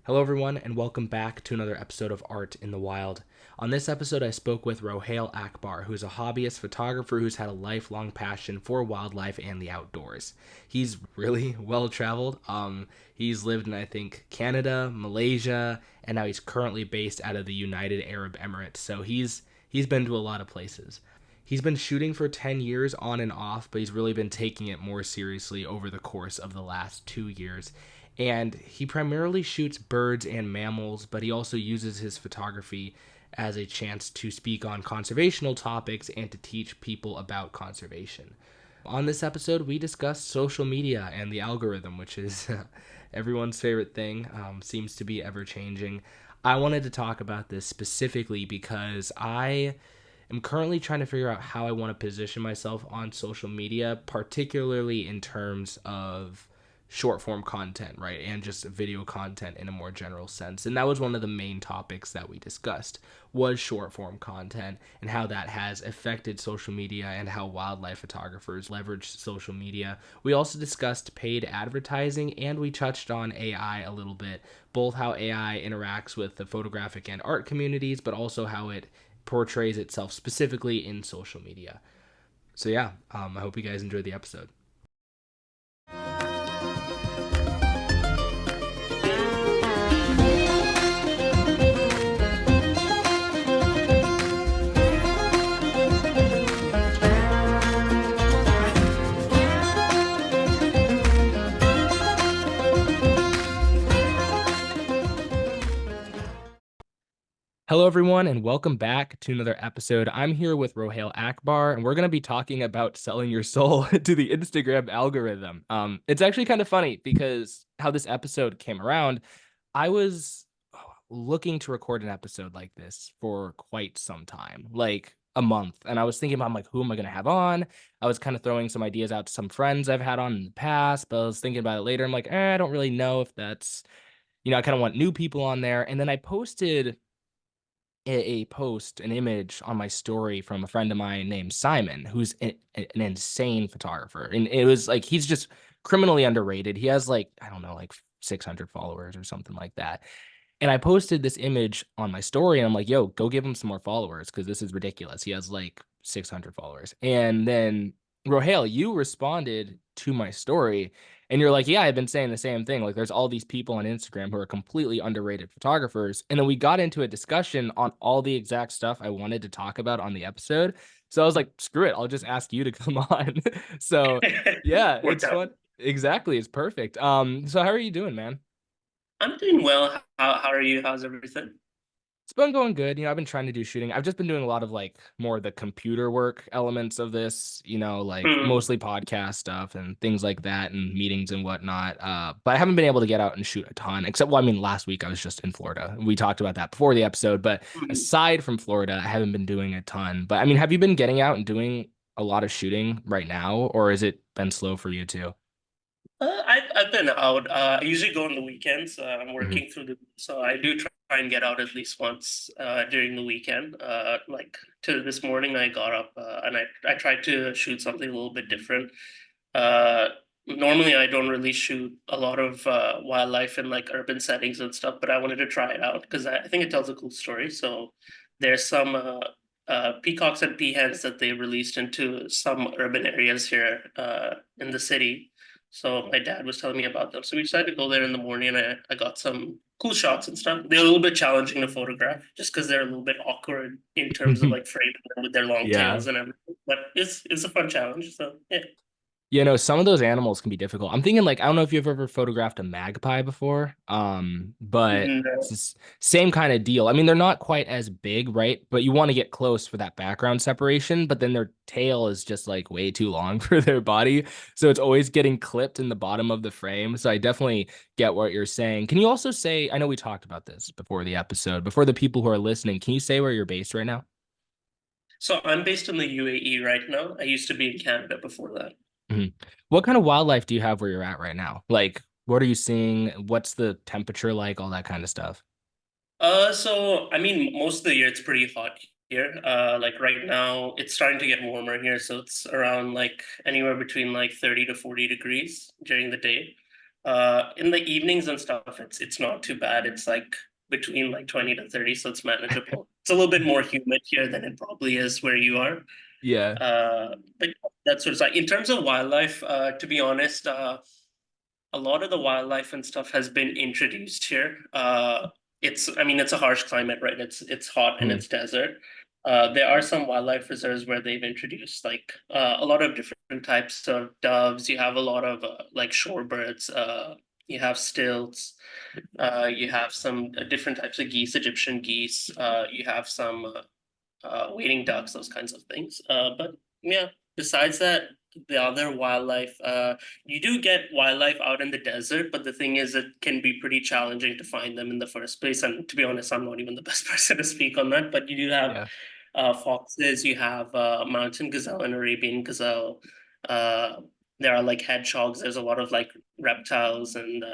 Hello, everyone, and welcome back to another episode of Art in the Wild. On this episode, I spoke with Rohail Akbar, who's a hobbyist photographer who's had a lifelong passion for wildlife and the outdoors. He's really well traveled. He's lived in, I think, Canada, Malaysia, and now he's currently based out of the United Arab Emirates. So he's been to a lot of places. He's been shooting for 10 years on and off, but he's really been taking it more seriously over the course of the last 2 years. And he primarily shoots birds and mammals, but he also uses his photography as a chance to speak on conservational topics and to teach people about conservation. On this episode, we discussed social media and the algorithm, which is everyone's favorite thing, seems to be ever changing. I wanted to talk about this specifically because I am currently trying to figure out how I want to position myself on social media, particularly in terms of short form content, right? And just video content in a more general sense. And that was one of the main topics that we discussed was short form content and how that has affected social media and how wildlife photographers leverage social media. We also discussed paid advertising and we touched on AI a little bit, both how AI interacts with the photographic and art communities, but also how it portrays itself specifically in social media. So yeah, I hope you guys enjoyed the episode. Hello, everyone, and welcome back to another episode. I'm here with Rohail Akbar, and we're going to be talking about selling your soul to the Instagram algorithm. It's actually kind of funny because how this episode came around, I was looking to record an episode like this for quite some time, like a month. And I was thinking about, I'm like, who am I going to have on? I was kind of throwing some ideas out to some friends I've had on in the past, but I was thinking about it later. I'm like, I don't really know if that's, I kind of want new people on there. And then I posted a post, an image on my story from a friend of mine named Simon, who's an insane photographer. And it was like, he's just criminally underrated. He has like, I don't know, like 600 followers or something like that. And I posted this image on my story and I'm like, yo, go give him some more followers because this is ridiculous. He has like 600 followers. And then Rohail, you responded to my story and you're like, yeah, I've been saying the same thing. Like, there's all these people on Instagram who are completely underrated photographers. And then we got into a discussion on all the exact stuff I wanted to talk about on the episode. So I was like, screw it. I'll just ask you to come on. So yeah, Worked it's out. fun. Exactly. It's perfect. So how are you doing, man? I'm doing well. How are you? How's everything? It's been going good. I've been trying to do shooting. I've just been doing a lot of like more of the computer work elements of this, like Hmm. mostly podcast stuff and things like that and meetings and whatnot. But I haven't been able to get out and shoot a ton, except, well, I mean, last week I was just in Florida. We talked about that before the episode, but Hmm. aside from Florida, I haven't been doing a ton. But I mean, have you been getting out and doing a lot of shooting right now, or has it been slow for you too? I've been out. I usually go on the weekends. I'm Mhm. working through so I do try and get out at least once during the weekend. Like to this morning, I got up and I tried to shoot something a little bit different. Uh, Normally, I don't really shoot a lot of wildlife in like urban settings and stuff, but I wanted to try it out because I think it tells a cool story. So there's some peacocks and peahens that they released into some urban areas here in the city. So my dad was telling me about them. So we decided to go there in the morning and I got some cool shots and stuff. They're a little bit challenging to photograph just because they're a little bit awkward in terms of like framing them with their long Yeah. tails and everything. But it's a fun challenge. So yeah. Some of those animals can be difficult. I'm thinking like I don't know if you've ever photographed a magpie before, but it's No. this same kind of deal. I mean, they're not quite as big, right? But you want to get close for that background separation, but then their tail is just like way too long for their body, so it's always getting clipped in the bottom of the frame. So I definitely get what you're saying. Can you also say, I know we talked about this before the episode, before the people who are listening, can you say where you're based right now? So I'm based in the UAE right now. I used to be in Canada before that. Mhm. What kind of wildlife do you have where you're at right now? Like, what are you seeing? What's the temperature like? All that kind of stuff. So I mean, most of the year it's pretty hot here. Like right now, it's starting to get warmer here, so it's around like anywhere between like 30 to 40 degrees during the day. In the evenings and stuff, it's not too bad. It's like between like 20 to 30, so it's manageable. It's a little bit more humid here than it probably is where you are. Yeah. But that's sort of like in terms of wildlife, to be honest, a lot of the wildlife and stuff has been introduced here. I mean, it's a harsh climate, right? It's hot and Mhm. it's desert. There are some wildlife reserves where they've introduced like a lot of different types of doves. You have a lot of like shorebirds. You have stilts. You have some different types of geese, Egyptian geese. You have some wading ducks, those kinds of things. But yeah, besides that, the other wildlife, you do get wildlife out in the desert, but the thing is, it can be pretty challenging to find them in the first place. And to be honest, I'm not even the best person to speak on that. But you do have Yeah. foxes, you have mountain gazelle and Arabian gazelle. Uh, there are like hedgehogs. There's a lot of like reptiles and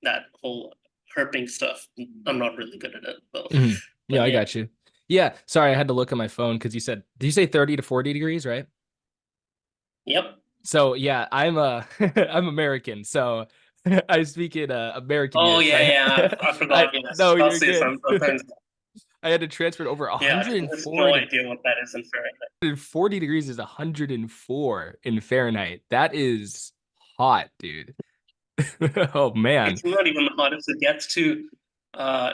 that whole herping stuff. I'm not really good at it though. Mhm. Yeah, But I yeah, got you. Yeah, sorry, I had to look at my phone because you said, did you say 30 to 40 degrees, right? yep. So yeah, I'm I'm American, so I speak in American Oh units. yeah, yeah. I I forgot. Yes, no, you're Celsius. good. I'm sometimes. I had to transfer it over Yeah, I 104 have no to idea what that is in Fahrenheit. 140 degrees is 104 in Fahrenheit. That is hot, dude. Oh man. It's not even the hottest it gets to.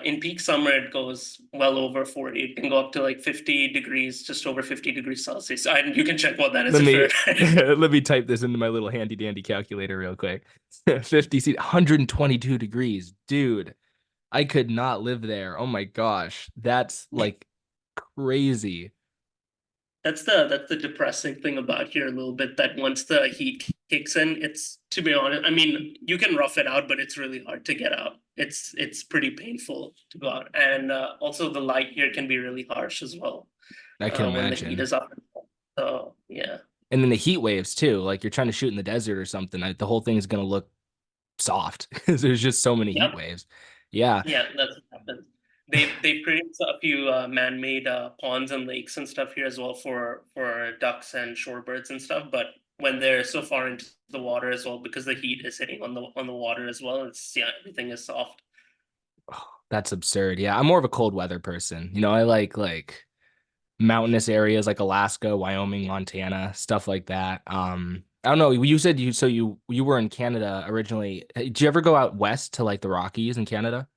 In peak summer, it goes well over 40. It can go up to like 50 degrees, just over 50 degrees Celsius. You can check what that is Let in me Fahrenheit. let me type this into my little handy dandy calculator real quick. 50 C 122 degrees. Dude, I could not live there. Oh my gosh. That's like crazy. That's the depressing thing about here a little bit, that once the heat kicks in, it's, to be honest, I mean, you can rough it out, but it's really hard to get out. It's pretty painful to go out. And also the light here can be really harsh as well I can when the heat imagine. is up. So yeah. And then the heat waves too. Like you're trying to shoot in the desert or something. The whole thing's gonna look soft because there's just so many heat Yep. waves. Yeah. Yeah, that's what happens. They produce a few man-made ponds and lakes and stuff here as well for ducks and shorebirds and stuff. But when they're so far into the water as well, because the heat is hitting on the water as well, it's, yeah, everything is soft. Oh, that's absurd. Yeah, I'm more of a cold weather person. I like mountainous areas like Alaska, Wyoming, Montana, stuff like that. I don't know. You said you were in Canada originally. Did you ever go out west to like the Rockies in Canada?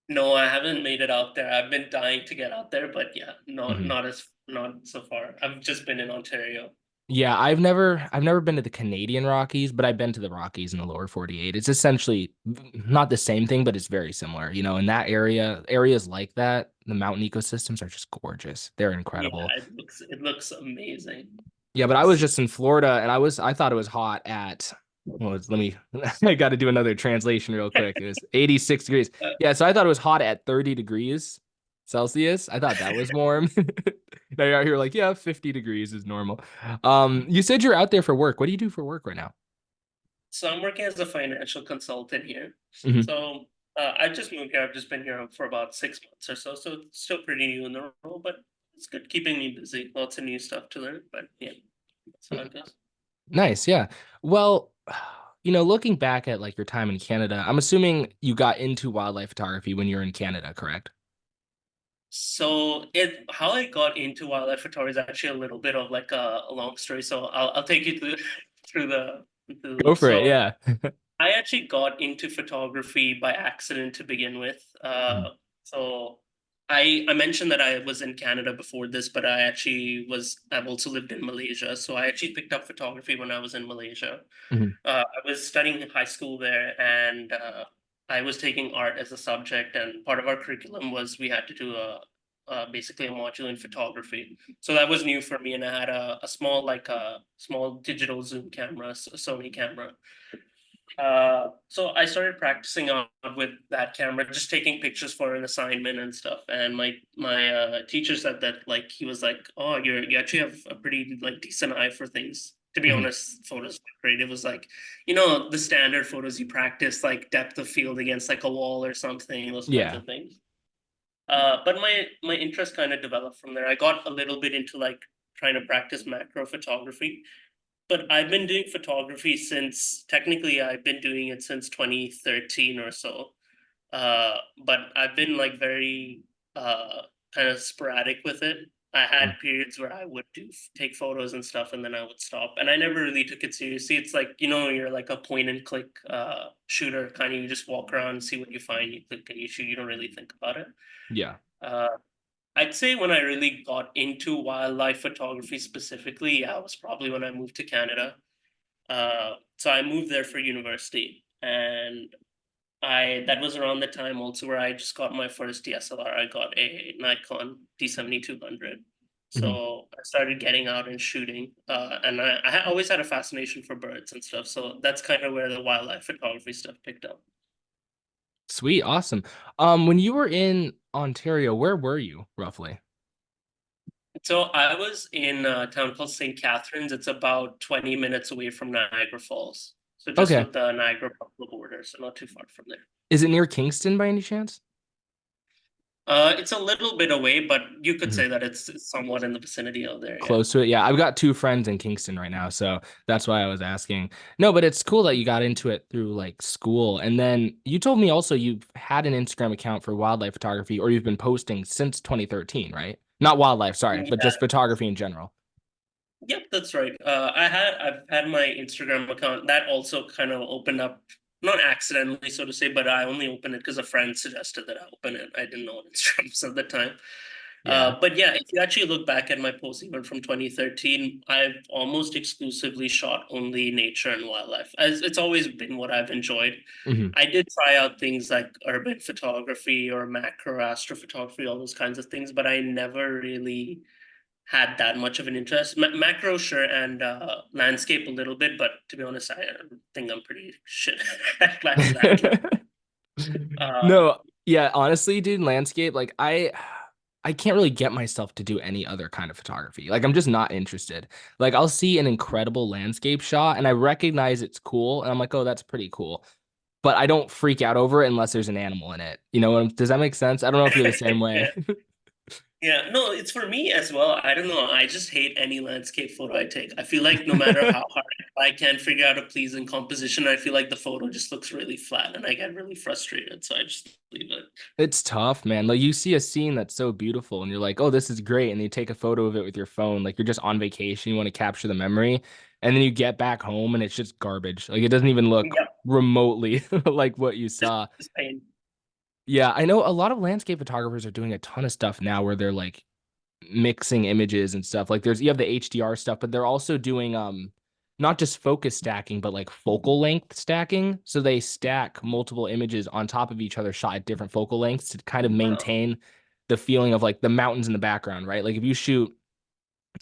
No, I haven't made it out there. I've been dying to get out there, but yeah, Mhm. not so far. I've just been in Ontario. Yeah, I've never been to the Canadian Rockies, but I've been to the Rockies in the lower 48. It's essentially not the same thing, but it's very similar. In that areas like that, the mountain ecosystems are just gorgeous. They're Yeah, incredible. it looks amazing. Yeah, but I was It's just in Florida and I thought it was hot at let me I got to do another translation real quick. It was 86 degrees. Yeah, so I thought it was hot at 30 degrees Celsius. I thought that was warm. Now you're out here like, yeah, 50 degrees is normal. You said you're out there for work. What do you do for work right now? So I'm working as a financial consultant here. Hmm. So I just moved here. I've just been here for about 6 months or so. So it's still pretty new in the role, but it's good keeping me busy. Lots of new stuff to learn. But yeah, that's how it goes. Nice, yeah. Well, looking back at like your time in Canada, I'm assuming you got into wildlife photography when you were in Canada, correct? So it how I got into wildlife photography is actually a little bit of like a long story. So I'll take you through through the Go loop. for it, So yeah. I actually got into photography by accident to begin with. So I mentioned that I was in Canada before this, but I've also lived in Malaysia. So I actually picked up photography when I was in Malaysia. Mhm, I was studying in high school there, and I was taking art as a subject. And part of our curriculum was we had to do basically a module in photography. So that was new for me, and I had a small small digital zoom camera, a Sony camera. So I started practicing on with that camera, just taking pictures for an assignment and stuff. And my teacher said that like he was like, "Oh, you actually have a pretty like decent eye for things." To be mhm. honest, photos were great. It was like, the standard photos you practice, like depth of field against like a wall or something, those kinds Yeah. of things. But my interest kind of developed from there. I got a little bit into like trying to practice macro photography, but I've been doing photography since technically I've been doing it since 2013 or so. But I've been like very uh kind of sporadic with it. I had Mm. periods where I would take photos and stuff, and then I would stop. And I never really took it seriously. It's like, you're like a point and click shooter kind of. You just walk around, see what you find, you click and you shoot. You don't really think about it. Yeah. Uh, I'd say when I really got into wildlife photography specifically, yeah, it was probably when I moved to Canada. So I moved there for university, and I that was around the time also where I just got my first DSLR. I got a Nikon D7200. Mhm. So I started getting out and shooting, and I always had a fascination for birds and stuff. So that's kind of where the wildlife photography stuff picked up. Sweet, awesome. When you were in Ontario, where were you roughly? So I was in a town called St. Catharines. It's about 20 minutes away from Niagara Falls. So just Okay. with the Niagara Buffalo border, so not too far from there. Is it near Kingston by any chance? It's a little bit away, but you could say that it's somewhat in the vicinity of there, yeah. Close to it. Yeah, I've got two friends in Kingston right now, so that's why I was asking. No, but it's cool that you got into it through like school. And then you told me also you've had an Instagram account for wildlife photography, or you've been posting since 2013, right? Not wildlife, sorry, but Yeah, just photography in general. yep, that's right. I've had my Instagram account that also kind of opened up, not accidentally, so to say, but I only opened it because a friend suggested that I open it. I didn't know what Instagram was at the time. Yeah. But yeah, if you actually look back at my posts even from 2013, I've almost exclusively shot only nature and wildlife. As it's always been what I've enjoyed. Hmm. I did try out things like urban photography or macro astrophotography, all those kinds of things, but I never really had that much of an interest. Macro, sure, and landscape a little bit, but to be honest, I think I'm pretty shit at landscape. Uh, No, yeah, honestly, dude, landscape, like I can't really get myself to do any other kind of photography. Like I'm just not interested. Like I'll see an incredible landscape shot and I recognize it's cool and I'm like, "Oh, that's pretty cool." But I don't freak out over it unless there's an animal in it. Does that make sense? I don't know if you're the same way. yeah. Yeah, no, it's for me as well. I don't know. I just hate any landscape photo I take. I feel like no matter how hard I can figure out a pleasing composition, I feel like the photo just looks really flat and I get really frustrated. So I just leave it. It's tough, man. Like you see a scene that's so beautiful and you're like, "Oh, this is great." And you take a photo of it with your phone. Like you're just on vacation, you want to capture the memory. And then you get back home and it's just garbage. Like it doesn't even look Yeah, remotely like what you saw. just pain. Yeah, I know a lot of landscape photographers are doing a ton of stuff now where they're like mixing images and stuff. Like you have the HDR stuff, but they're also doing not just focus stacking, but like focal length stacking. So they stack multiple images on top of each other shot at different focal lengths to kind of Oh, maintain the feeling of like the mountains in the background, right? Like if you shoot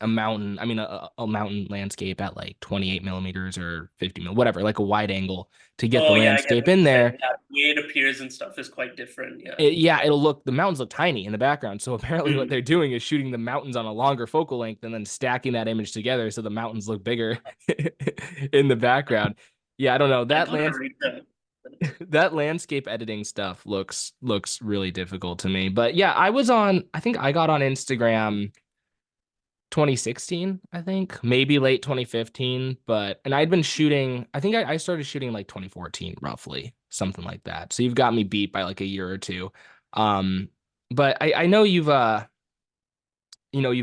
a mountain, I mean a mountain landscape at like 28 millimeters or 50 mil, whatever, like a wide angle to get the oh yeah, I get landscape what in you're there, saying. Yeah, the way it appears and stuff is quite different. Yeah. yeah, it'll look the mountains look tiny in the background. So apparently, what Mm. they're doing is shooting the mountains on a longer focal length and then stacking that image together so the mountains look bigger in the background. Yeah, I don't know. I gotta read that. That landscape editing stuff looks really difficult to me. But yeah, I think I got on Instagram 2016, I think, maybe late 2015. But and I'd been shooting, I think I started shooting like 2014, roughly, something like that. So you've got me beat by like a year or two. Um, but I know you've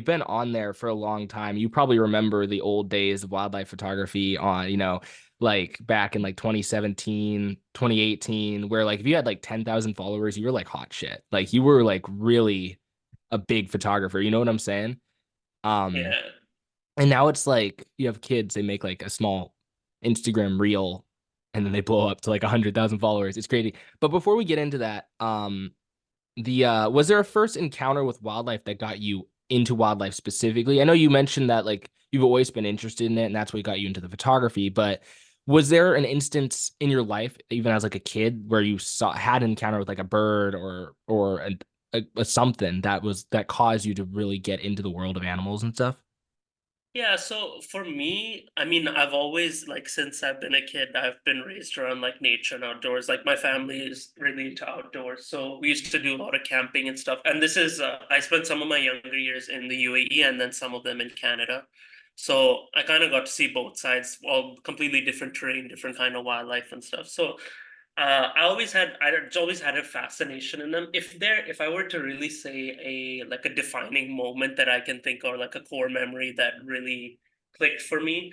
been on there for a long time. You probably remember the old days of wildlife photography on, like back in like 2017, 2018, where like if you had like 10,000 followers, you were like hot shit. Like you were like really a big photographer. You know what I'm saying? Um, Yeah. and now it's like you have kids, they make like a small Instagram reel and then they blow up to like 100,000 followers. It's crazy. But before we get into that, the was there a first encounter with wildlife that got you into wildlife specifically? I know you mentioned that like you've always been interested in it and that's what got you into the photography, but was there an instance in your life, even as like a kid, where you had an encounter with like a bird or a something that caused you to really get into the world of animals and stuff? Yeah, so for me, I mean, I've always like since I've been a kid, I've been raised around like nature and outdoors. Like my family is really into outdoors, so we used to do a lot of camping and stuff. And this is I spent some of my younger years in the UAE and then some of them in Canada. So I kind of got to see both sides, all completely different terrain, different kind of wildlife and stuff. So I just always had a fascination in them. If I were to really say a defining moment that I can think, or like a core memory that really clicked for me,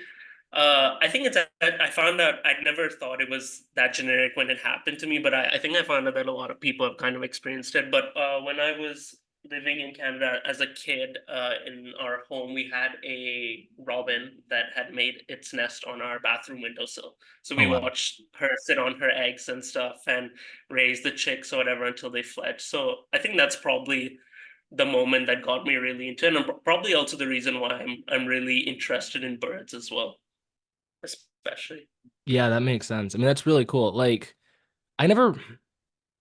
I think it's I found out I'd never thought it was that generic when it happened to me, but I think I found out that a lot of people have kind of experienced it. But when I was living in Canada as a kid, in our home, we had a robin that had made its nest on our bathroom windowsill. So Oh we wow. watched her sit on her eggs and stuff and raise the chicks or whatever until they fledged. So I think that's probably the moment that got me really into it, and probably also the reason why I'm really interested in birds as well, especially. Yeah, that makes sense. I mean, that's really cool. Like, I never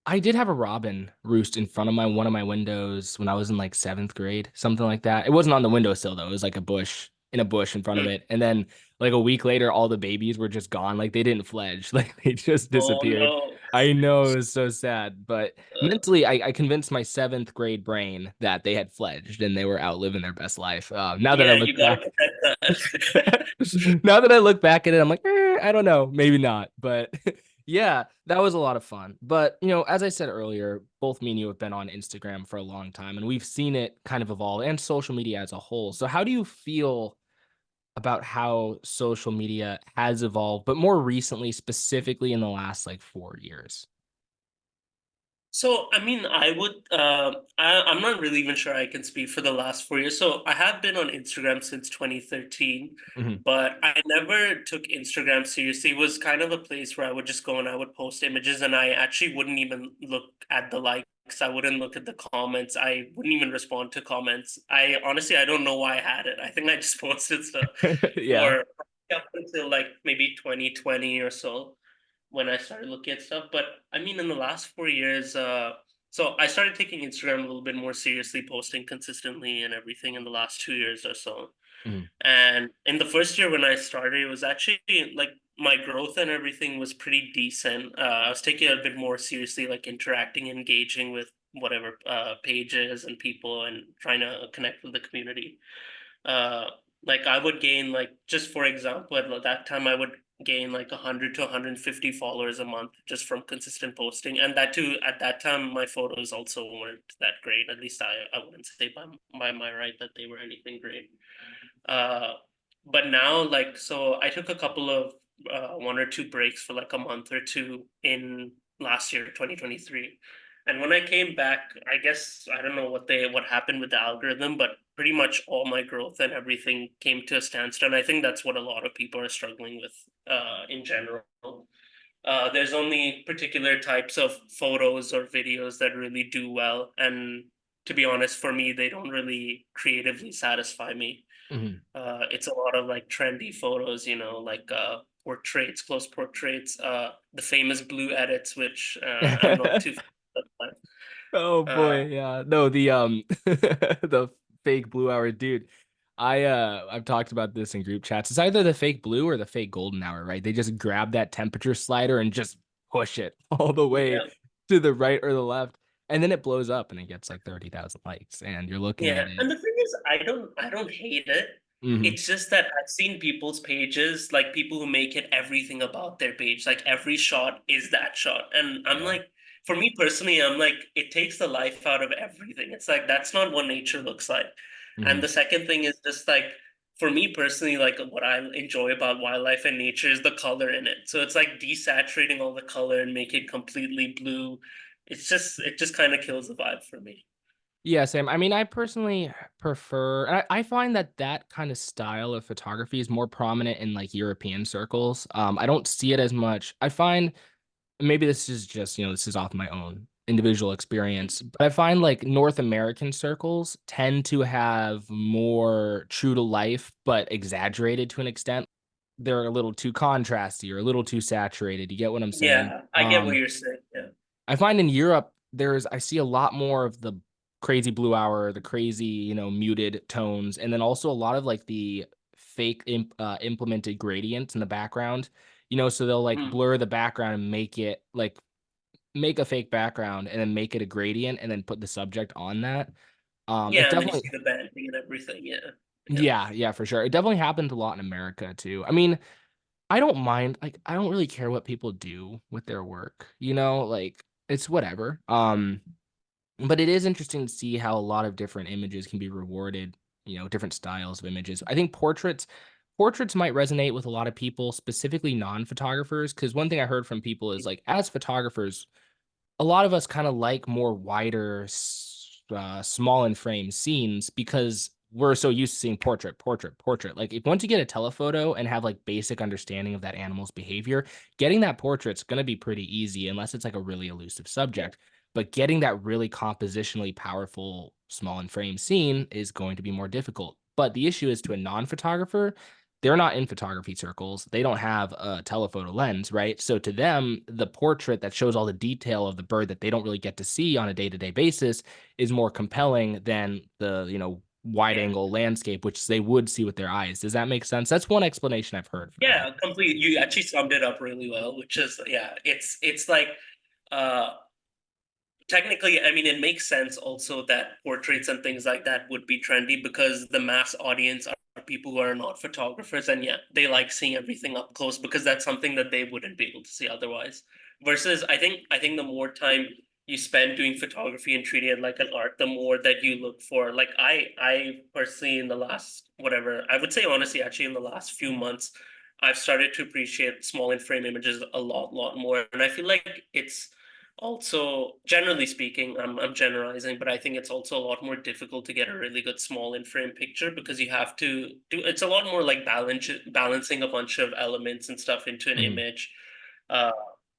I did have a robin roost in front of my one of my windows when I was in like seventh grade, something like that. It wasn't on the windowsill though. It was like a bush in front of Hmm. it. And then like a week later, all the babies were just gone. Like they didn't fledge. Like they just Oh disappeared. no. I know it was so sad, but Uh, mentally, I convinced my seventh grade brain that they had fledged and they were out living their best life. Now that I yeah, look you gotta back, protect that. now that I look back at it, I'm like, I don't know, maybe not. But yeah, that was a lot of fun. But, as I said earlier, both me and you have been on Instagram for a long time and we've seen it kind of evolve and social media as a whole. So, how do you feel about how social media has evolved, but more recently, specifically in the last like 4 years? So, I mean, I'm not really even sure I can speak for the last 4 years. So, I have been on Instagram since 2013, Mhm. but I never took Instagram seriously. It was kind of a place where I would just go and I would post images, and I actually wouldn't even look at the likes. I wouldn't look at the comments. I wouldn't even respond to comments. I don't know why I had it. I think I just posted stuff Yeah. for up until like maybe 2020 or so, when I started looking at stuff. But I mean, in the last 4 years, so I started taking Instagram a little bit more seriously, posting consistently and everything in the last 2 years or so. Mhm. And in the first year when I started, it was actually like my growth and everything was pretty decent. I was taking it a bit more seriously, like interacting, engaging with whatever pages and people, and trying to connect with the community. uh like I would gain, like, just for example, at that time I would gain like 100 to 150 followers a month just from consistent posting, and that too, at that time my photos also weren't that great. At least I wouldn't say by my right that they were anything great. uh, but now, like, so I took a couple of one or two breaks for like a month or two in last year, 2023. And when I came back, I guess I don't know what happened with the algorithm, but pretty much all my growth and everything came to a standstill. And I think that's what a lot of people are struggling with in general. There's only particular types of photos or videos that really do well, and to be honest, for me, they don't really creatively satisfy me. Mhm. It's a lot of like trendy photos, like portraits, close portraits, the famous blue edits, which I'm not too fan Oh of. boy, yeah. No, the the fake blue hour dude. I've talked about this in group chats. It's either the fake blue or the fake golden hour, right? They just grab that temperature slider and just push it all the way Yeah, to the right or the left, and then it blows up and it gets like 30,000 likes and you're looking yeah, at it. and the thing is, I don't hate it. Mhm. It's just that I've seen people's pages, like people who make it everything about their page, like every shot is that shot, and I'm Yeah. like, for me personally, I'm like, it takes the life out of everything. It's like that's not what nature looks like. And Mhm. the second thing is just like, for me personally, like what I enjoy about wildlife and nature is the color in it. So it's like desaturating all the color and make it completely blue. It just kind of kills the vibe for me. Yeah, same. I mean, I personally prefer, and I find that that kind of style of photography is more prominent in like European circles. I don't see it as much. I find maybe this is just, this is off my own individual experience, but I find like North American circles tend to have more true to life, but exaggerated to an extent. They're a little too contrasty or a little too saturated. You get what I'm saying? Yeah, I get what you're saying. Yeah. I find in Europe I see a lot more of the crazy blue hour, the crazy, muted tones, and then also a lot of like the fake implemented gradients in the background. So they'll like Mm. blur the background and make a fake background and then make it a gradient and then put the subject on that. It Yeah, and then you definitely see the banding and everything. Yeah. Yeah, yeah, for sure. It definitely happened a lot in America too. I mean, I don't mind, like, I don't really care what people do with their work, like, it's whatever. But it is interesting to see how a lot of different images can be rewarded, different styles of images. I think portraits might resonate with a lot of people, specifically non-photographers, because one thing I heard from people is like, as photographers, a lot of us kind of like more wider, small in frame scenes because we're so used to seeing portrait, portrait, portrait. Like, if once you get a telephoto and have like basic understanding of that animal's behavior, getting that portrait's going to be pretty easy unless it's like a really elusive subject. But getting that really compositionally powerful small in frame scene is going to be more difficult. But the issue is, to a non-photographer, they're not in photography circles. They don't have a telephoto lens, right? So to them, the portrait that shows all the detail of the bird that they don't really get to see on a day-to-day basis is more compelling than the, wide Yeah. angle landscape, which they would see with their eyes. Does that make sense? That's one explanation I've heard for that. Yeah, completely. You actually summed it up really well, which is yeah, it's like uh technically, I mean, it makes sense also that portraits and things like that would be trendy because the mass audience are people who are not photographers, and yeah, they like seeing everything up close because that's something that they wouldn't be able to see otherwise. Versus, I think the more time you spend doing photography and treating it like an art, the more that you look for. Like I personally, in the last whatever, I would say honestly, actually, in the last few months, I've started to appreciate small and frame images a lot more, and I feel like it's also, generally speaking, I'm generalizing, but I think it's also a lot more difficult to get a really good small in frame picture because you have to do it's a lot more like balancing a bunch of elements and stuff into an Mhm. image, uh,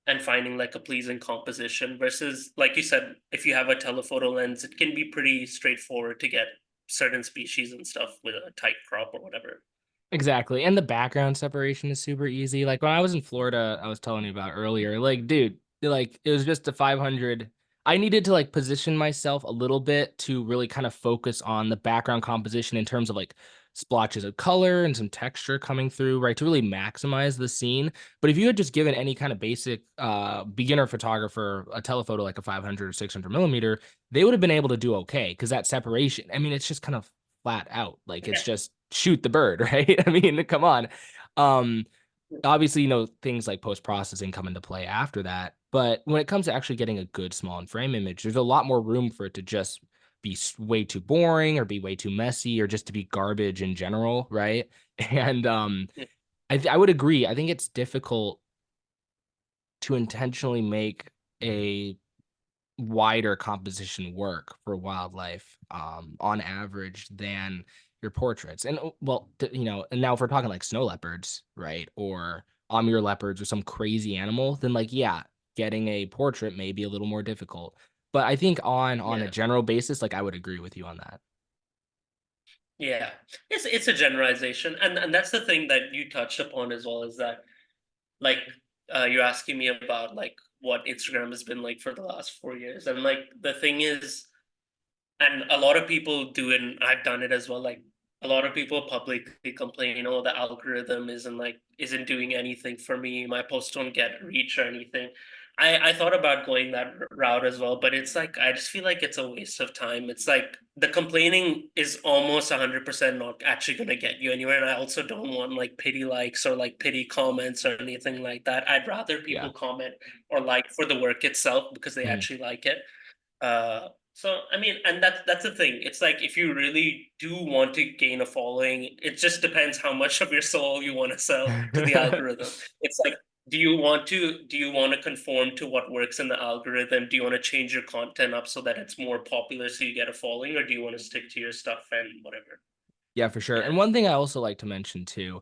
and finding like a pleasing composition versus, like you said, if you have a telephoto lens, it can be pretty straightforward to get certain species and stuff with a tight crop or whatever. Exactly, and the background separation is super easy. Like, when I was in Florida, I was telling you about earlier, like, dude, like, it was just a 500. I needed to, like, position myself a little bit to really kind of focus on the background composition in terms of, like, splotches of color and some texture coming through, right, to really maximize the scene. But if you had just given any kind of basic, beginner photographer a telephoto, like a 500 or 600 millimeter, they would have been able to do okay, because that separation, I mean, it's just kind of flat out. Like, it's Yeah. just shoot the bird, right? I mean, come on. Um, Obviously, things like post-processing come into play after that. But when it comes to actually getting a good small and frame image, there's a lot more room for it to just be way too boring or be way too messy or just to be garbage in general, right? And I would agree. I think it's difficult to intentionally make a wider composition work for wildlife, on average than your portraits. And well, and now if we're talking like snow leopards, right, or Amur leopards or some crazy animal, then like, yeah, getting a portrait may be a little more difficult. But I think on a Yeah. general basis, like, I would agree with you on that. Yeah. It's a generalization. And that's the thing that you touched upon as well, is that like you're asking me about like what Instagram has been like for the last 4 years. And like the thing is, and a lot of people do it, and I've done it as well. Like a lot of people publicly complain, oh, the algorithm isn't doing anything for me. My posts don't get reach or anything. I thought about going that route as well, but it's like I just feel like it's a waste of time. It's like the complaining is almost 100% not actually going to get you anywhere. And I also don't want like pity likes or like pity comments or anything like that. I'd rather Yeah. people comment or like for the work itself because they Mhm. actually like it. So I mean, and that's the thing. It's like if you really do want to gain a following, it just depends how much of your soul you want to sell to the algorithm. It's like, do you want to conform to what works in the algorithm? Do you want to change your content up so that it's more popular so you get a following, or do you want to stick to your stuff and whatever? Yeah, for sure. Yeah. And one thing I also like to mention too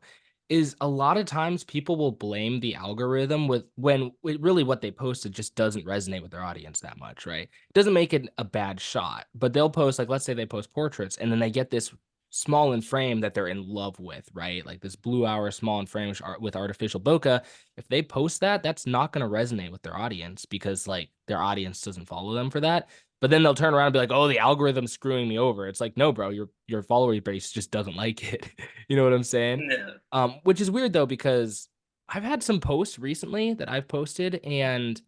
is a lot of times people will blame the algorithm with when really what they posted just doesn't resonate with their audience that much, right? It doesn't make it a bad shot, but they'll post, like, let's say they post portraits and then they get this small in frame that they're in love with, right? Like this blue hour small in frame with artificial bokeh. If they post that, that's not going to resonate with their audience because like their audience doesn't follow them for that. But then they'll turn around and be like, "Oh, the algorithm's screwing me over." It's like, "No, bro, your follower base just doesn't like it." You know what I'm saying? Yeah. Which is weird though because I've had some posts recently that I've posted and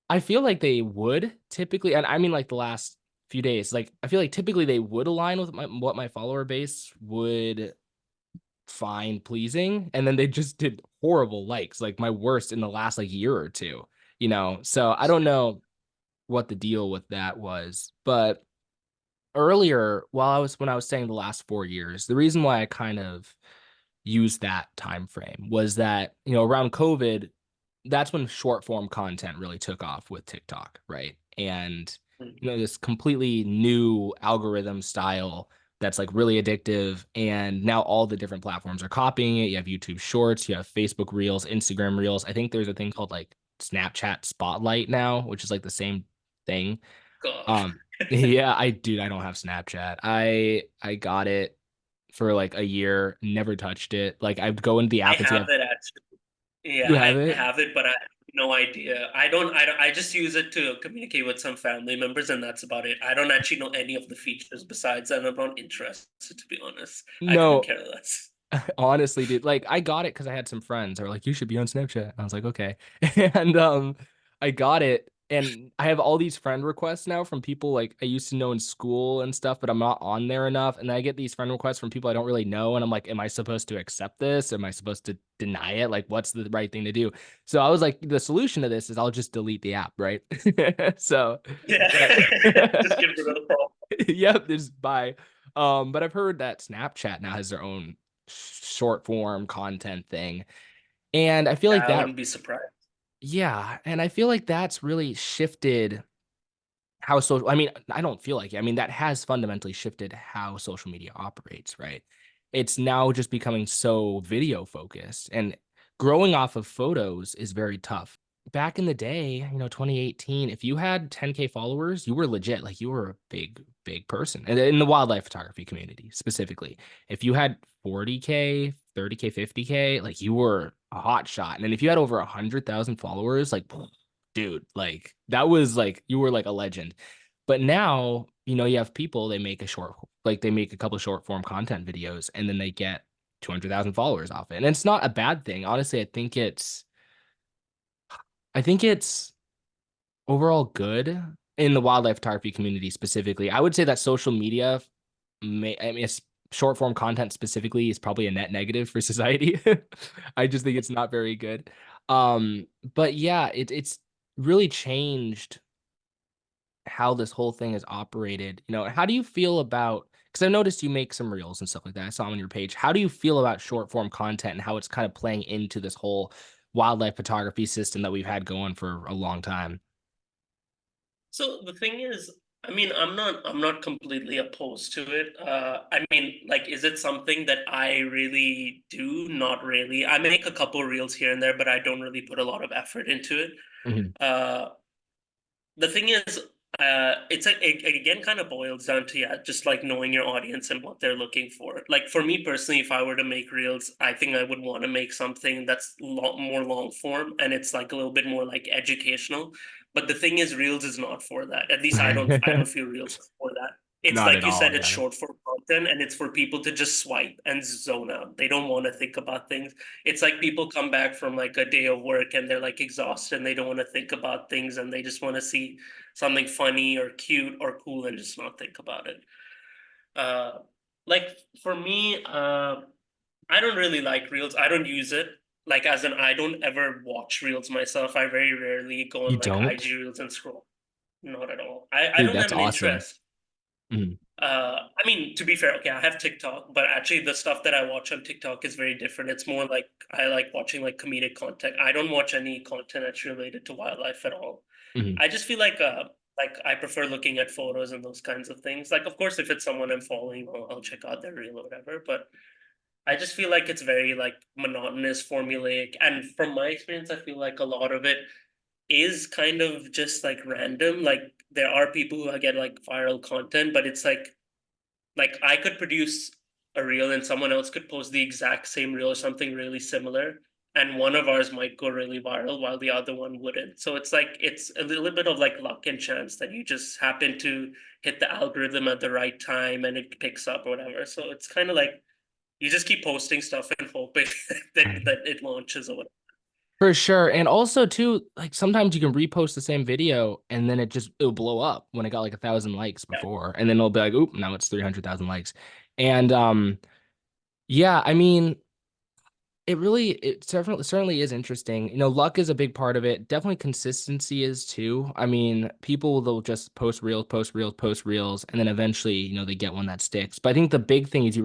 I feel like they would typically, and I mean like the last few days. Like I feel like typically they would align with what my follower base would find pleasing, and then they just did horrible likes, like my worst in the last like year or two. So I don't know what the deal with that was, but earlier, when I was saying the last 4 years, the reason why I kind of used that time frame was that around COVID, that's when short form content really took off with TikTok, right? And this completely new algorithm style that's like really addictive, and now all the different platforms are copying it. You have YouTube Shorts, you have Facebook Reels, Instagram Reels. I think there's a thing called like Snapchat Spotlight now, which is like the same thing. God. um yeah, I don't have Snapchat. I got it for like a year, never touched it. Like I'd go into the I app and see have it actually. you Yeah, have I it. have it, but I have no idea. I just use it to communicate with some family members, and that's about it. I don't actually know any of the features besides, and I'm not interested, to be honest. I couldn't No, care less. honestly, dude, like I got it because I had some friends who were like, "You should be on Snapchat." I was like, "Okay," and I got it, and I have all these friend requests now from people like I used to know in school and stuff, but I'm not on there enough, and then I get these friend requests from people I don't really know, and I'm like, "Am I supposed to accept this? Am I supposed to deny it? Like, what's the right thing to do?" So I was like, the solution to this is I'll just delete the app, right? So Yeah, just that, get rid of the problem. yep, there's bye. But I've heard that Snapchat now has their own short form content thing. And I feel like Yeah, I that, wouldn't be surprised. yeah. And I feel like that's really shifted how social, I mean, I don't feel like it. I mean, that has fundamentally shifted how social media operates, right? It's now just becoming so video focused, and growing off of photos is very tough. Back in the day, 2018, if you had 10K followers, you were legit. Like you were a big person. And in the wildlife photography community specifically. If you had 40K, 30K, 50K, like you were a hot shot. And then if you had over 100,000 followers, like dude, like that was like you were like a legend. But now, you have people, they make a couple of short form content videos, and then they get 200,000 followers off it. And it's not a bad thing. Honestly, I think it's overall good in the wildlife photography community specifically. I would say that social media I mean, it's short form content specifically is probably a net negative for society. I just think it's not very good. But yeah, it's really changed how this whole thing is operated. How do you feel about, because I've noticed you make some reels and stuff like that. I saw them on your page. How do you feel about short form content and how it's kind of playing into this whole wildlife photography system that we've had going for a long time? So the thing is, I mean, I'm not completely opposed to it. I mean, like, is it something that I really do? Not really. I make a couple reels here and there, but I don't really put a lot of effort into it. Mhm. Uh, the thing is, it again kind of boils down to, yeah, just like knowing your audience and what they're looking for. Like for me personally, if I were to make reels, I think I would want to make something that's more long form, and it's like a little bit more like educational. But the thing is, reels is not for that. At least I don't feel reels are for that. It's Not like at you all. said, it's Yeah. short form content, and it's for people to just swipe and zone out. They don't want to think about things. It's like people come back from like a day of work and they're like exhausted and they don't want to think about things, and they just want to see something funny or cute or cool and just not think about it. Uh, like for me, I don't really like reels. I don't use it. Like as in, I don't ever watch reels myself. I very rarely go You on like IG don't? reels and scroll. Not at all. I Dude, don't have that's an awesome. interest. Mhm. I mean, to be fair, okay, I have TikTok, but actually the stuff that I watch on TikTok is very different. It's more like I like watching like comedic content. I don't watch any content that's related to wildlife at all. Mhm. I just feel like I prefer looking at photos and those kinds of things. Like of course if it's someone I'm following, I'll check out their reel or whatever, but I just feel like it's very like monotonous, formulaic, and from my experience I feel like a lot of it is kind of just like random. Like there are people who get like viral content, but it's like I could produce a reel and someone else could post the exact same reel or something really similar, and one of ours might go really viral while the other one wouldn't. So it's like it's a little bit of like luck and chance that you just happen to hit the algorithm at the right time and it picks up or whatever. So it's kind of like you just keep posting stuff and hoping that it launches or whatever. For sure. And also too, like sometimes you can repost the same video and then it'll blow up when it got like 1,000 likes Yeah. before. And then it'll be like, oop, now it's 300,000 likes. And yeah, I mean, it certainly is interesting. You know, luck is a big part of it. Definitely consistency is too. I mean, people they'll just post reels, post reels, post reels, and then eventually, they get one that sticks. But I think the big thing is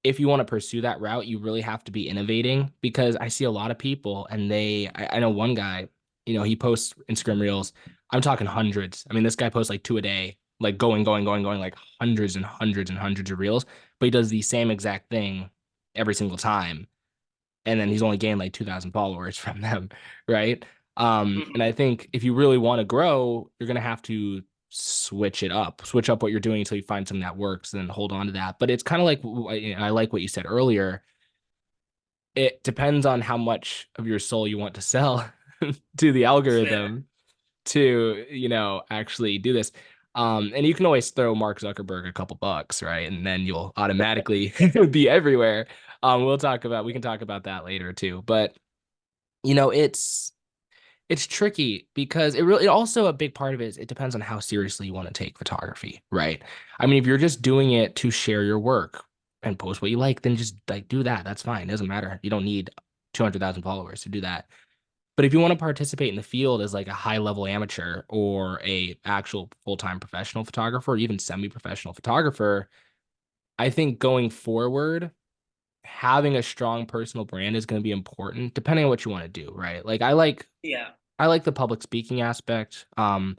if you want to pursue that route, you really have to be innovating because I see a lot of people and I know one guy, he posts Instagram reels. I'm talking hundreds. I mean, this guy posts like two a day, like going, like hundreds and hundreds and hundreds of reels, but he does the same exact thing every single time. And then he's only gained like 2,000 followers from them, right? And Mhm. I think if you really want to grow, you're going to have to switch up what you're doing until you find something that works, and then hold on to that. But it's kind of like, I like what you said earlier. It depends on how much of your soul you want to sell to the Yeah. algorithm to, actually do this. And you can always throw Mark Zuckerberg a couple bucks, right? And then you'll automatically be everywhere. We can talk about that later too. But, you know, it's tricky because it also a big part of it is it depends on how seriously you want to take photography, right? I mean, if you're just doing it to share your work and post what you like, then just like do that. That's fine. It doesn't matter. You don't need 200,000 followers to do that. But if you want to participate in the field as like a high level amateur or a actual full-time professional photographer or even semi-professional photographer, I think going forward, having a strong personal brand is going to be important depending on what you want to do, right? Like Yeah. I like the public speaking aspect. I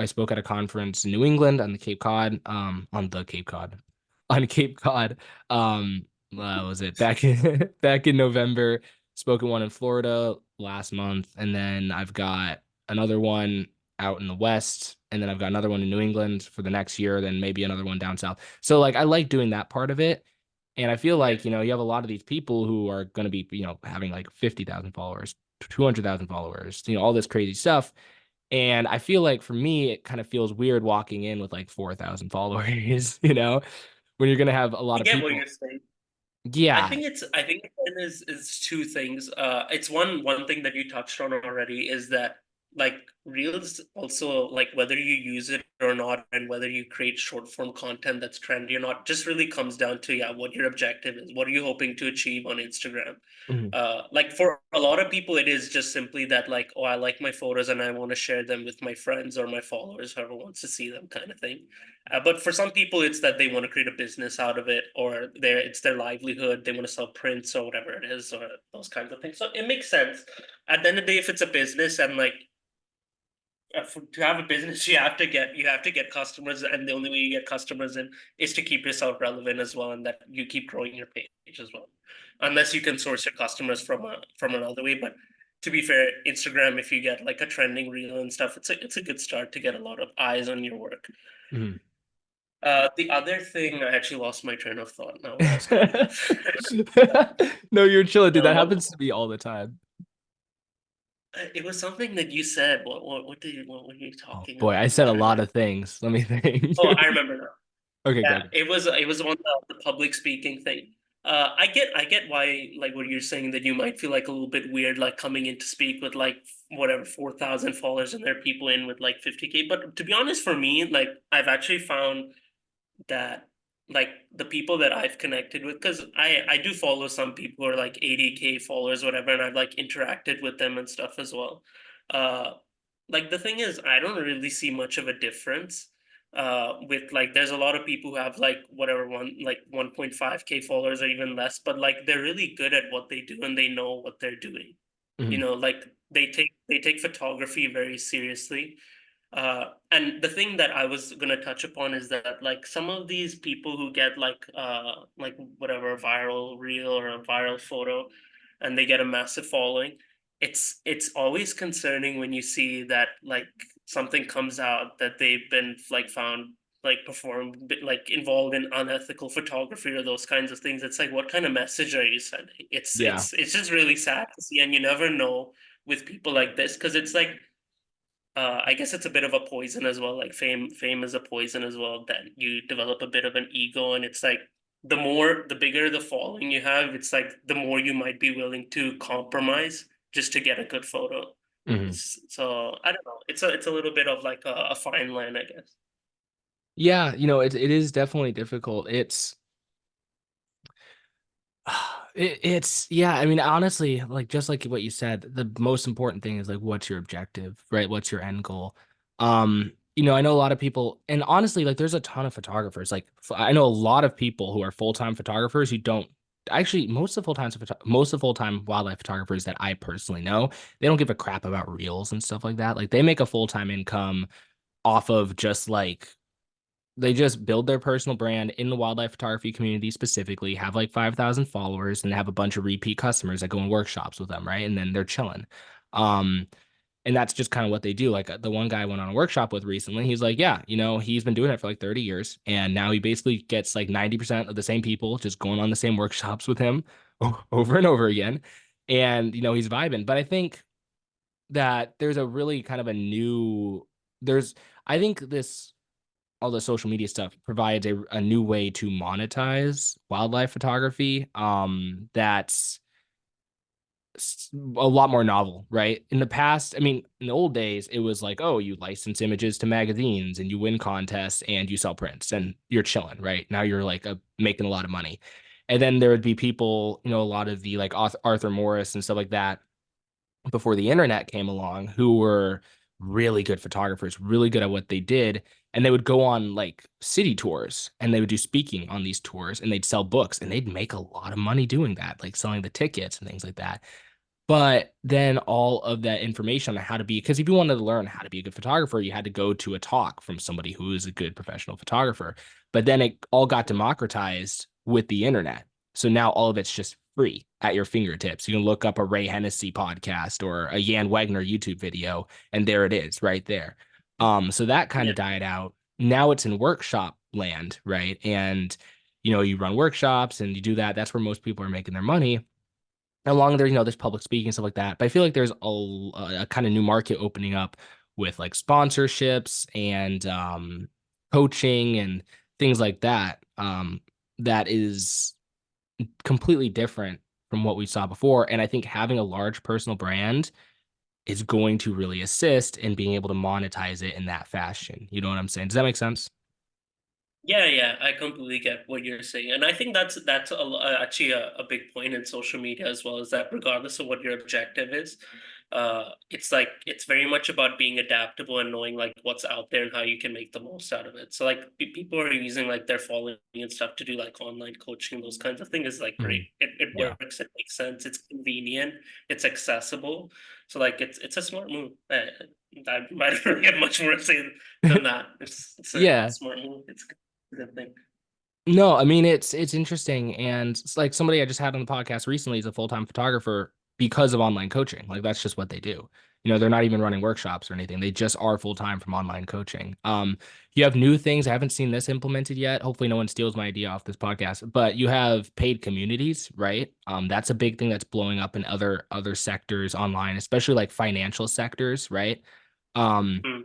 spoke at a conference in New England on Cape Cod. Was it back in back in November? Spoke at one in Florida last month, and then I've got another one out in the West, and then I've got another one in New England for the next year, then maybe another one down south. So like I like doing that part of it. And I feel Yeah. like, you have a lot of these people who are going to be, having like 50,000 followers, 200,000 followers, all this crazy stuff. And I feel like for me, it kind of feels weird walking in with like 4,000 followers, when you're going to have a I lot of get what people. you're saying. Yeah. I think it is two things. It's one thing that you touched on already is that like Reels also like whether you use it or not and whether you create short form content that's trendy or not just really comes down to yeah what your objective is. What are you hoping to achieve on Instagram? Mhm. Like for a lot of people, it is just simply that like oh I like my photos and I want to share them with my friends or my followers, whoever wants to see them, kind of thing. But for some people, it's that they want to create a business out of it, or it's their livelihood. They want to sell prints or whatever it is, or those kinds of things. So it makes sense. At the end of the day, if it's a business and like to have a business, you have to get customers, and the only way you get customers in is to keep yourself relevant as well, and that you keep growing your page as well. Unless you can source your customers from another way, but to be fair, Instagram, if you get like a trending reel and stuff, it's a good start to get a lot of eyes on your work. Mhm. The other thing, I actually lost my train of thought now where I was going with. No, you're chilling, dude. That What happens to me all the time. it was something that you said. What were you Oh talking boy, I about? I'm said a trying to lot remember. of things. Let me think. Oh, I remember now. Okay, go, Yeah, go. it was on the public speaking thing. I get why like what you're saying that you might feel like a little bit weird like coming in to speak with like whatever 4,000 followers and there are people in with like 50K. But to be honest, for me, like I've actually found that like the people that I've connected with, because I do follow some people who are like 80K followers, whatever, and I've like interacted with them and stuff as well. Uh, like the thing is, I don't really see much of a difference. With like, there's a lot of people who have like whatever 1.5K followers or even less, but like they're really good at what they do and they know what they're doing. You Mhm. know, like they take photography very seriously, and the thing that I was gonna touch upon is that like some of these people who get like whatever a viral reel or a viral photo, and they get a massive following, it's always concerning when you see that like something comes out that they've been like found like performed like involved in unethical photography or those kinds of things. It's like what kind of message are you sending? Yeah. It's just really sad to see, and you never know with people like this because it's like I guess it's a bit of a poison as well. Like fame is a poison as well. That you develop a bit of an ego, and it's like the bigger the following you have, it's like the more you might be willing to compromise just to get a good photo. Mhm. So I don't know. It's a little bit of like a fine line, I guess. Yeah, it is definitely difficult. It's yeah, I mean, honestly, like just like what you said, the most important thing is like what's your objective, right? What's your end goal? I know a lot of people, and honestly, like there's a ton of photographers. Like I know a lot of people who are full-time photographers who don't actually most of the full-time wildlife photographers that I personally know, they don't give a crap about reels and stuff like that. Like they make a full-time income off of just like they just build their personal brand in the wildlife photography community specifically, have like 5,000 followers and have a bunch of repeat customers that go in workshops with them, right? And then they're chilling. Um, and that's just kind of what they do. Like the one guy I went on a workshop with recently, he's like, yeah, he's been doing it for like 30 years. And now he basically gets like 90% of the same people just going on the same workshops with him over and over again. And, he's vibing. But I think that there's a really kind of a new, there's, I think this all the social media stuff provides a new way to monetize wildlife photography that's a lot more novel, right? In the past, I mean, in the old days, it was like, oh, you license images to magazines and you win contests and you sell prints and you're chilling, right? Now you're like making a lot of money. And then there would be people, a lot of the like Arthur Morris and stuff like that before the internet came along who were really good photographers, really good at what they did. And they would go on like city tours and they would do speaking on these tours and they'd sell books and they'd make a lot of money doing that, like selling the tickets and things like that. But then all of that information on how to be, because if you wanted to learn how to be a good photographer, you had to go to a talk from somebody who is a good professional photographer. But then it all got democratized with the internet. So now all of it's just free at your fingertips. You can look up a Ray Hennessy podcast or a Jan Wagner YouTube video, and there it is right there. So that kind Yeah. of died out. Now it's in workshop land, right? And you run workshops and you do that. That's where most people are making their money along there, there's public speaking and stuff like that. But I feel like there's a kind of new market opening up with like sponsorships and coaching and things like that. That is completely different from what we saw before. And I think having a large personal brand is going to really assist in being able to monetize it in that fashion. You know what I'm saying? Does that make sense? Yeah, yeah, I completely get what you're saying, and I think that's actually a big point in social media as well. Is that regardless of what your objective is, it's like it's very much about being adaptable and knowing like what's out there and how you can make the most out of it. So like people are using like their following and stuff to do like online coaching, those kinds of things is like great. Mhm. It Yeah. works, it makes sense, it's convenient, it's accessible. So like it's a smart move. I might not get much more to say than that. It's a Yeah. smart move. It's good thing. No, I mean it's interesting, and it's like somebody I just had on the podcast recently is a full-time photographer because of online coaching. Like that's just what they do. They're not even running workshops or anything. They just are full-time from online coaching. You have new things. I haven't seen this implemented yet. Hopefully no one steals my idea off this podcast. But you have paid communities, right? That's a big thing that's blowing up in other sectors online, especially like financial sectors, right? Um, Mm,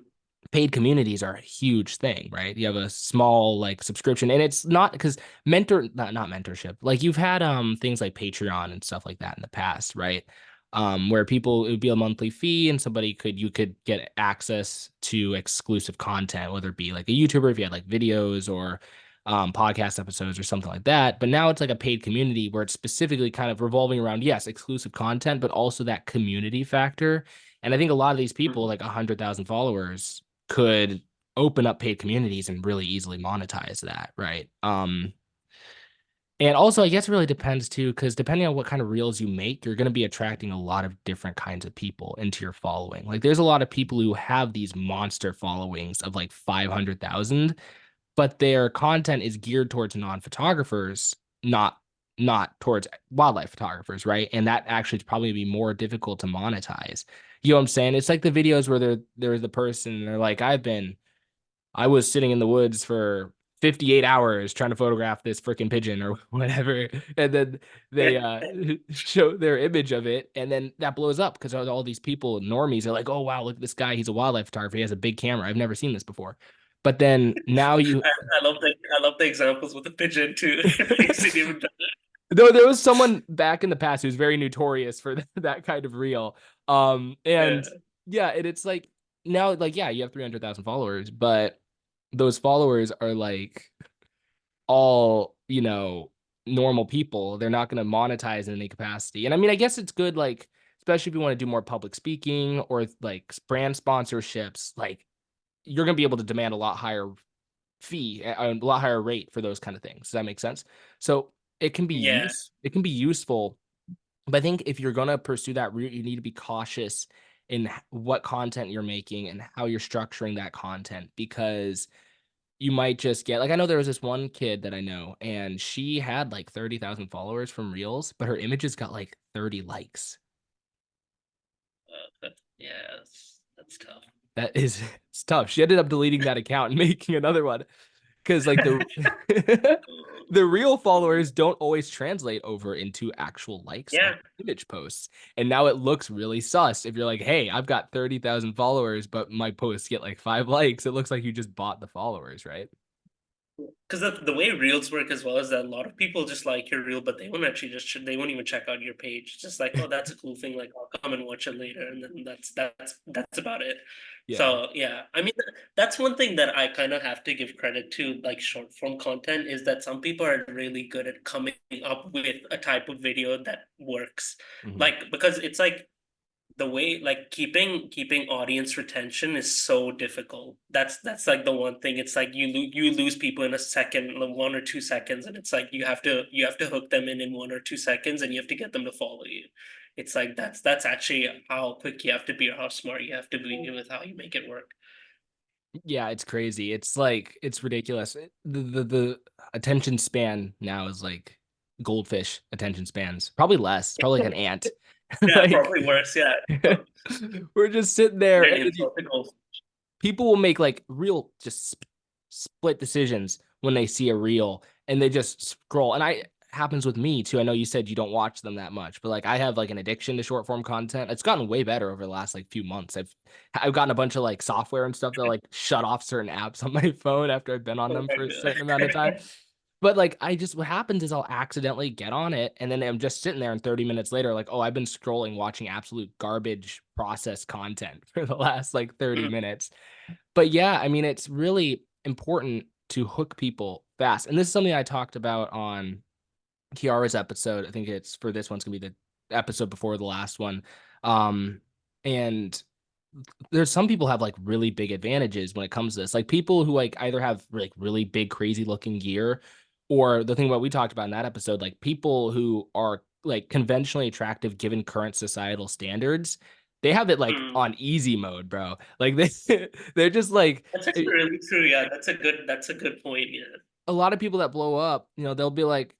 Paid communities are a huge thing, right? You have a small like subscription, and it's not because not mentorship. Like you've had things like Patreon and stuff like that in the past, right? Where people it would be a monthly fee and you could get access to exclusive content, whether it be like a YouTuber if you had like videos or podcast episodes or something like that. But now it's like a paid community where it's specifically kind of revolving around, yes, exclusive content, but also that community factor. And I think a lot of these people, mm. like 100,000 followers, could open up paid communities and really easily monetize that, right? And also, I guess it really depends too, because depending on what kind of reels you make, you're going to be attracting a lot of different kinds of people into your following. Like, there's a lot of people who have these monster followings of like 500,000, but their content is geared towards non-photographers, not towards wildlife photographers, right? And that actually is probably be more difficult to monetize. You know what I'm saying? It's like the videos where there's the person and they're like, I was sitting in the woods for 58 hours trying to photograph this freaking pigeon or whatever. And then they show their image of it. And then that blows up because all these people, normies, are like, oh, wow, look at this guy. He's a wildlife photographer. He has a big camera. I've never seen this before. But then now you I love the examples with the pigeon too. It makes it even better. though there was someone back in the past who's very notorious for that kind of reel. And Yeah, yeah, it's like now, like, yeah, you have 300,000 followers, but those followers are like all, normal people. They're not going to monetize in any capacity. And I mean, I guess it's good, like, especially if you want to do more public speaking or like brand sponsorships, like, you're going to be able to demand a lot higher fee, a lot higher rate for those kind of things. Does that make sense? So yeah. it can be useful, but I think if you're gonna pursue that route, you need to be cautious in what content you're making and how you're structuring that content, because you might just get, like, I know there was this one kid that I know, and she had like 30,000 followers from Reels, but her images got like 30 likes. Yeah, that's tough. That is it's tough. She ended up deleting that account and making another one. Because like the the real followers don't always translate over into actual likes on Yeah, image posts. And now it looks really sus if you're like, hey, I've got 30,000 followers, but my posts get like 5 likes. It looks like you just bought the followers, right? because the way reels work as well is that a lot of people just like your reel, but they won't actually they won't even check out your page. It's just like, oh, that's a cool thing. Like, I'll come and watch it later, and then that's about it. Yeah. So yeah, I mean, that's one thing that I kind of have to give credit to, like short form content, is that some people are really good at coming up with a type of video that works. Mhm. Like, because it's like the way, like, keeping audience retention is so difficult. That's like the one thing. It's like you lose people in a second, like 1 or 2 seconds, and it's like you have to hook them in 1 or 2 seconds, and you have to get them to follow you. It's like that's actually how quick you have to be, or how smart you have to be with how you make it work. Yeah, it's crazy. It's like it's ridiculous. The attention span now is like goldfish attention spans. Probably less, probably like an ant. Yeah, Like probably worse. Yeah. we're just sitting there, An and then insult to go. people will make like real just split decisions when they see a reel, and they just scroll. And I happens with me too. I know you said you don't watch them that much, but like I have like an addiction to short form content. It's gotten way better over the last like few months. I've gotten a bunch of like software and stuff that like shut off certain apps on my phone after I've been on Oh them my for a certain amount of time. god. But like I just what happens is I'll accidentally get on it, and then I'm just sitting there, and 30 minutes later, like, oh, I've been scrolling watching absolute garbage processed content for the last like 30 Mhm. minutes. But yeah, I mean, it's really important to hook people fast. And this is something I talked about on Kiara's episode. I think it's for this one's gonna be the episode before the last one. Um, and there's some people have like really big advantages when it comes to this. Like people who like either have like really big, crazy looking gear, or the thing what we talked about in that episode, like people who are like conventionally attractive given current societal standards, they have it like Mhm. on easy mode, bro. Like they they're just like That's actually really true. Yeah, that's a good point. Yeah. a lot of people that blow up, they'll be like,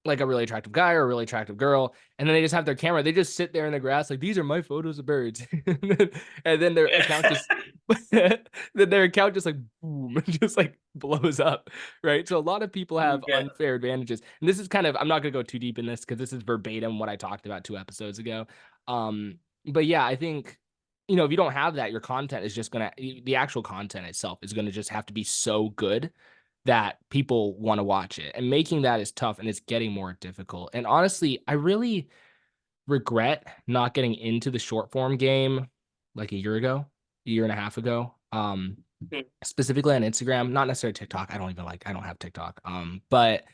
like a really attractive guy or a really attractive girl, and then they just have their camera. They just sit there in the grass, like these are my photos of birds, and then their account just, then their account just like boom, just like blows up, right? So a lot of people have Yeah. unfair advantages, and this is kind of I'm not gonna go too deep in this because this is verbatim what I talked about 2 episodes ago. But yeah, I think if you don't have that, your content is just gonna the actual content itself is gonna just have to be so good that people want to watch it. And making that is tough, and it's getting more difficult. And honestly, I really regret not getting into the short form game like a year ago, a year and a half ago. Mhm. Specifically on Instagram, not necessarily TikTok. I don't have TikTok. But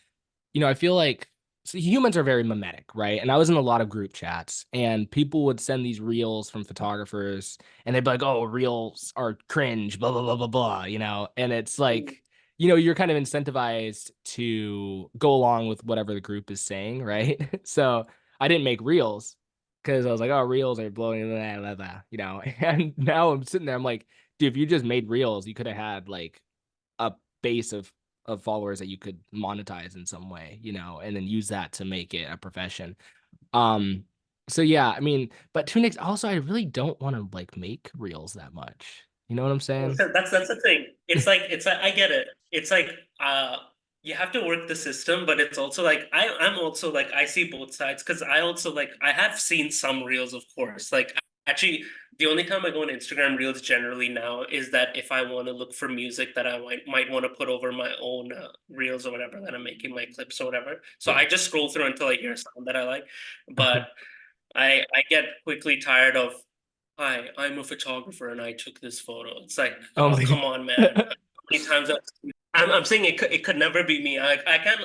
I feel like so humans are very mimetic, right? And I was in a lot of group chats, and people would send these reels from photographers, and they'd be like, "Oh, reels are cringe, blah blah blah blah blah," And it's like, you're kind of incentivized to go along with whatever the group is saying, right? So I didn't make reels because I was like, "Oh, reels are blowing, blah, blah, blah," And now I'm sitting there, I'm like, dude, if you just made reels, you could have had like a base of followers that you could monetize in some way, and then use that to make it a profession. Um, so yeah, I mean, but Tunix also, I really don't want to like make reels that much. You know what I'm saying? That's the thing. It's like I get it. It's like you have to work the system, but it's also like I'm also like I see both sides, because I also like I have seen some reels, of course. Like Actually, the only time I go on Instagram Reels generally now is that if I want to look for music that I might want to put over my own Reels or whatever that I'm making my clips or whatever. So Yeah. I just scroll through until I hear a sound that I like. But I get quickly tired of, hi, I'm a photographer and I took this photo. It's like, oh, Only. come on, man. How many times I'm saying it could never be me. I can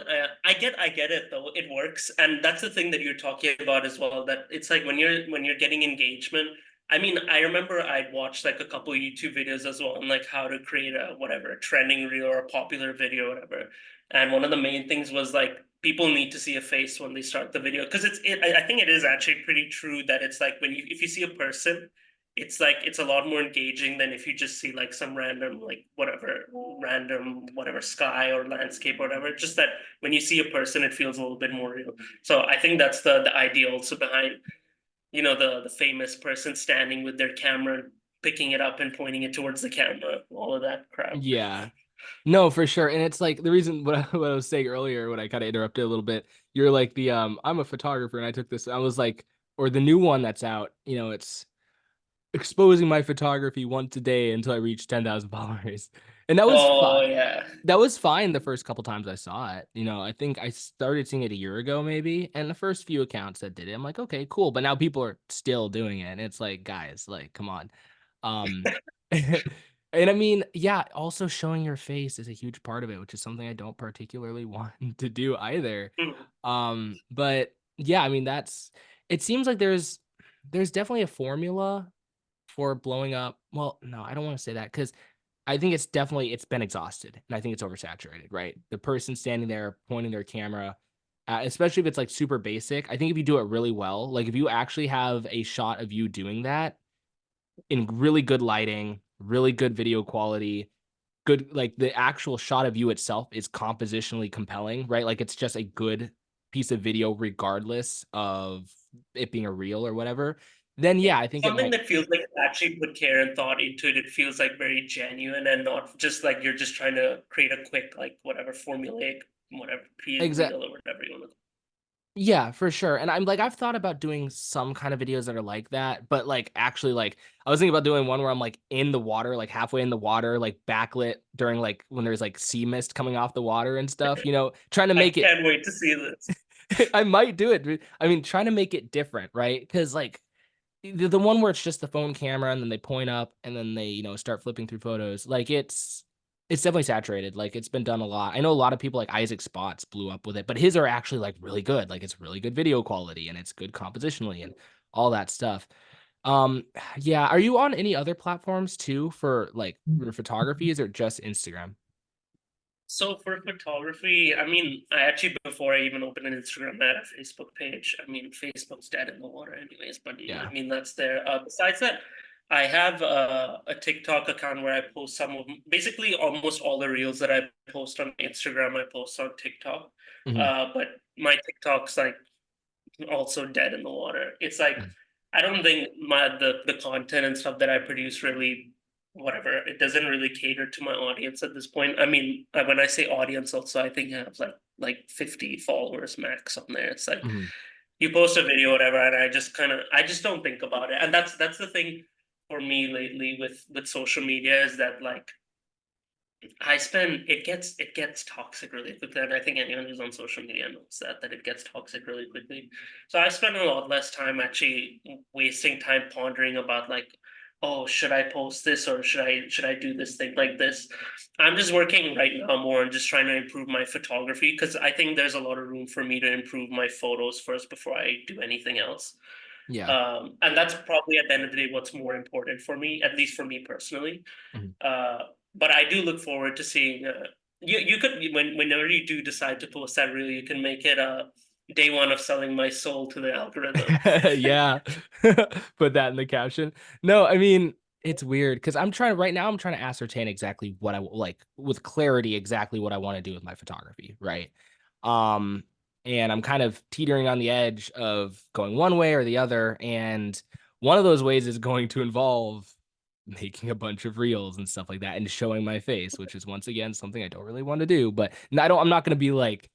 I get it though. It works, and that's the thing that you're talking about as well. That it's like when you're getting engagement. I mean, I remember I'd watched like a couple of YouTube videos as well on like how to create a whatever a trending reel or a popular video, or whatever. And one of the main things was like people need to see a face when they start the video because I think it is actually pretty true that it's like when you if you see a person, it's like it's a lot more engaging than if you just see like some random like whatever sky or landscape or whatever. Just that when you see a person it feels a little bit more real. So I think that's the idea also behind the famous person standing with their camera, picking it up and pointing it towards the camera, all of that crap. Yeah. No, for sure. And it's like the reason what I was saying earlier when I kind of interrupted a little bit, you're like I'm a photographer and I took this. I was like, or the new one that's out, it's exposing my photography once a day until I reach 10,000 followers. And that was Oh fine. yeah. That was fine the first couple times I saw it. I think I started seeing it a year ago maybe, and the first few accounts that did it, I'm like, okay, cool. But now people are still doing it, and it's like, guys, like, come on. Um, and I mean, yeah, also showing your face is a huge part of it, which is something I don't particularly want to do either. Mhm. But yeah, I mean, it seems like there's definitely a formula for blowing up. Well, no, I don't want to say that because I think it's been exhausted and I think it's oversaturated, right? The person standing there pointing their camera, especially if it's like super basic. I think if you do it really well, like if you actually have a shot of you doing that in really good lighting, really good video quality, good, like the actual shot of you itself is compositionally compelling, right? Like it's just a good piece of video, regardless of it being a reel or whatever. Then Yeah, yeah, I think it something might. that feels like it actually put care and thought into it. It feels like very genuine and not just like you're just trying to create a quick, like whatever formulaic, whatever Exactly. reel or whatever you want to. Yeah, for sure. And I'm like, I've thought about doing some kind of videos that are like that, but like actually, like I was thinking about doing one where I'm like in the water, like halfway in the water, like backlit during like when there's like sea mist coming off the water and stuff, trying to I make it. can't wait to see this. I might do it, dude. I mean, trying to make it different, right? Because like the one where it's just the phone camera and then they point up and then they start flipping through photos, like it's definitely saturated. Like it's been done a lot. I know a lot of people like Isaac Spots blew up with it, but his are actually like really good. Like it's really good video quality and it's good compositionally and all that stuff. um yeah, are you on any other platforms too for like your photography? Is it just Instagram? So for photography, I mean, I actually before I even opened an Instagram, I had a Facebook page. I mean, Facebook's dead in the water, anyways. But I Yeah. mean, that's there. Besides that, I have a TikTok account where I post basically almost all the reels that I post on Instagram. I post on TikTok. Hmm. But my TikTok's like also dead in the water. It's like I don't think the content and stuff that I produce really whatever it doesn't really cater to my audience at this point. I mean, when I say audience, also I think I have like 50 followers max on there. It's like Hmm. you post a video, whatever, and I just don't think about it. And that's the thing for me lately with social media is that like it gets toxic really quickly, and I think anyone who's on social media knows that it gets toxic really quickly. So I spend a lot less time actually wasting time pondering about like, oh, should I post this or should I do this thing like this? I'm just working right now more on just trying to improve my photography because I think there's a lot of room for me to improve my photos first before I do anything else. Yeah. And that's probably at the end of the day what's more important for me, at least for me personally. Mhm. uh, but I do look forward to seeing. You could whenever you do decide to post that reel, you can make it day one of selling my soul to the algorithm. Yeah. Put that in the caption. No, I mean, it's weird because I'm trying to ascertain exactly what like with clarity, exactly what I want to do with my photography, right? Um, and I'm kind of teetering on the edge of going one way or the other. And one of those ways is going to involve making a bunch of reels and stuff like that and showing my face, which is once again something I don't really want to do. But I'm not gonna be like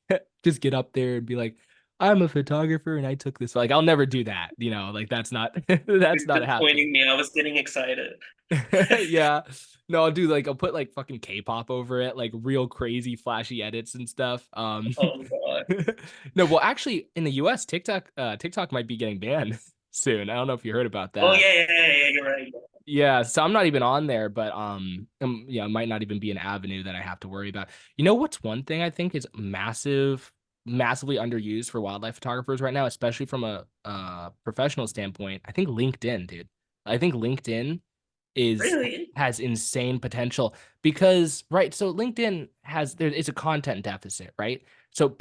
just get up there and be like, I'm a photographer and I took this. Like, I'll never do that. Like that's not that's You're not happening. disappointing me. I was getting excited. Yeah. No, I'll put like fucking K-pop over it, like real crazy flashy edits and stuff. Oh God. No, well actually in the US, TikTok might be getting banned soon. I don't know if you heard about Oh that. yeah, yeah, yeah, yeah. You're right. Yeah, so I'm not even on there, but yeah, it might not even be an avenue that I have to worry about. You know what's one thing I think is massively underused for wildlife photographers right now, especially from a professional standpoint? I think LinkedIn, dude. I think LinkedIn is Really? has insane potential because right, so LinkedIn it's a content deficit, right? So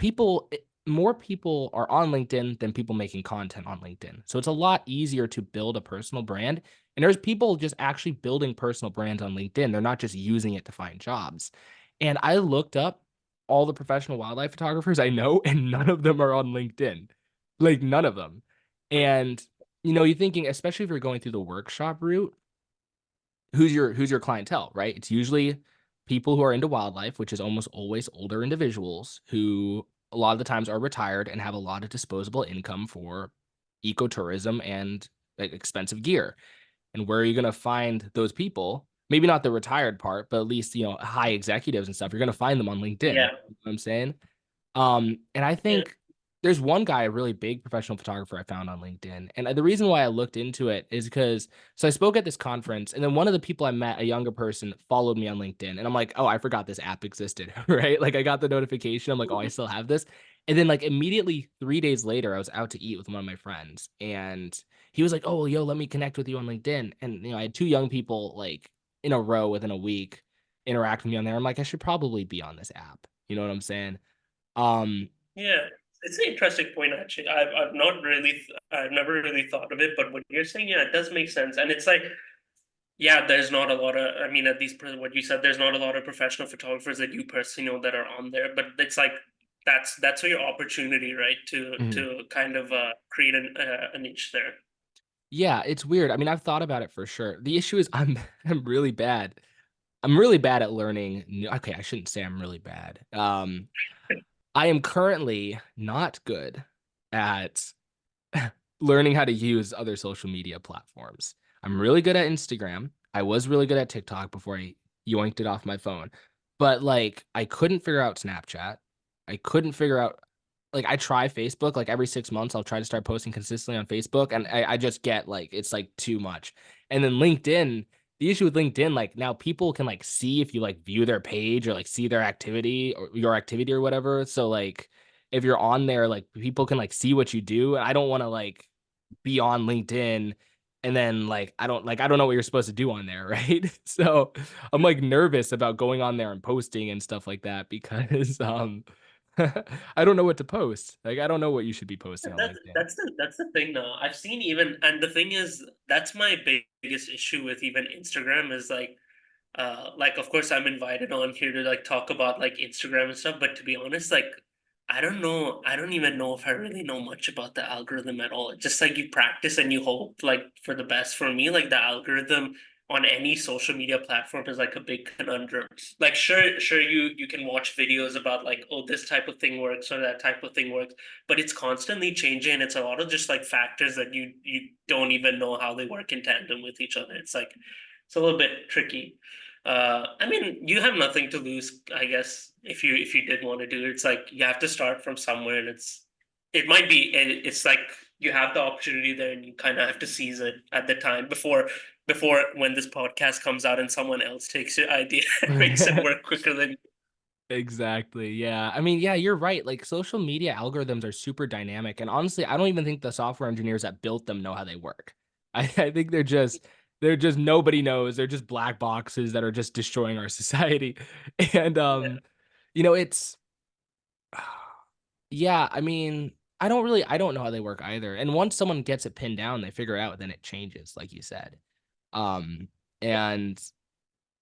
more people are on LinkedIn than people making content on LinkedIn. So it's a lot easier to build a personal brand. And there's people just actually building personal brands on LinkedIn. They're not just using it to find jobs. And I looked up all the professional wildlife photographers I know, and none of them are on LinkedIn. Like none of them. And you're thinking, especially if you're going through the workshop route, who's your clientele, right? It's usually people who are into wildlife, which is almost always older individuals who a lot of the times are retired and have a lot of disposable income for ecotourism and like expensive gear. And where are you going to find those people? Maybe not the retired part, but at least, high executives and stuff. You're going to find them on LinkedIn. You Yeah. know what I'm saying? And I Yeah. think there's one guy, a really big professional photographer I found on LinkedIn. And the reason why I looked into it is because so I spoke at this conference, and then one of the people I met, a younger person, followed me on LinkedIn. And I'm like, oh, I forgot this app existed, right? Like I got the notification. I'm like, oh, I still have this. And then like immediately 3 days later, I was out to eat with one of my friends, and he was like, oh, well, yo, let me connect with you on LinkedIn. And I had two young people like in a row within a week interact with me on there. I'm like, I should probably be on this app. You know what I'm saying? Um, Yeah. It's an interesting point, actually. I've never really thought of it, but what you're saying, yeah, it does make sense. And it's like, yeah, there's not a lot of, I mean, at least what you said, there's not a lot of professional photographers that you personally know that are on there, but it's like, that's your opportunity, right? mhm. To kind of create a niche there. Yeah, it's weird. I mean, I've thought about it for sure. The issue is I'm I'm really bad. I'm really bad at learning. Okay, I shouldn't say I'm really bad. I am currently not good at learning how to use other social media platforms. I'm really good at Instagram. I was really good at TikTok before I yoinked it off my phone. But like I couldn't figure out Snapchat. I couldn't figure out like I try Facebook like every 6 months. I'll try to start posting consistently on Facebook, and I just get like it's like too much. And then LinkedIn, the issue with LinkedIn, like now people can like see if you like view their page or like see their activity or your activity or whatever. So like if you're on there, like people can like see what you do. And I don't want to like be on LinkedIn and then like I don't know what you're supposed to do on there, right? So I'm like nervous about going on there and posting and stuff like that because I don't know what to post. Like I don't know what you should be posting on LinkedIn. That's the thing now. I've seen even, and the thing is, that's my biggest issue with even Instagram is like of course I'm invited on here to like talk about like Instagram and stuff, but to be honest, like I don't even know if I really know much about the algorithm at all. It's just like you practice and you hope like for the best. For me, like the algorithm on any social media platform is like a big conundrum. Like sure you can watch videos about like, oh, this type of thing works or that type of thing works, but it's constantly changing, and it's a lot of just like factors that you don't even know how they work in tandem with each other. It's like it's a little bit tricky. I mean, you have nothing to lose, I guess, if you did want to do it. It's like you have to start from somewhere, and it's like you have the opportunity there, and you kind of have to seize it at the time before when this podcast comes out and someone else takes your idea and makes it work quicker than. Exactly. Yeah. I mean, yeah, you're right. Like social media algorithms are super dynamic. And honestly, I don't even think the software engineers that built them know how they work. I think they're just nobody knows. They're just black boxes that are just destroying our society. And Yeah, it's yeah, I mean, I don't know how they work either. And once someone gets it pinned down, they figure it out, then it changes, like you said. Um, and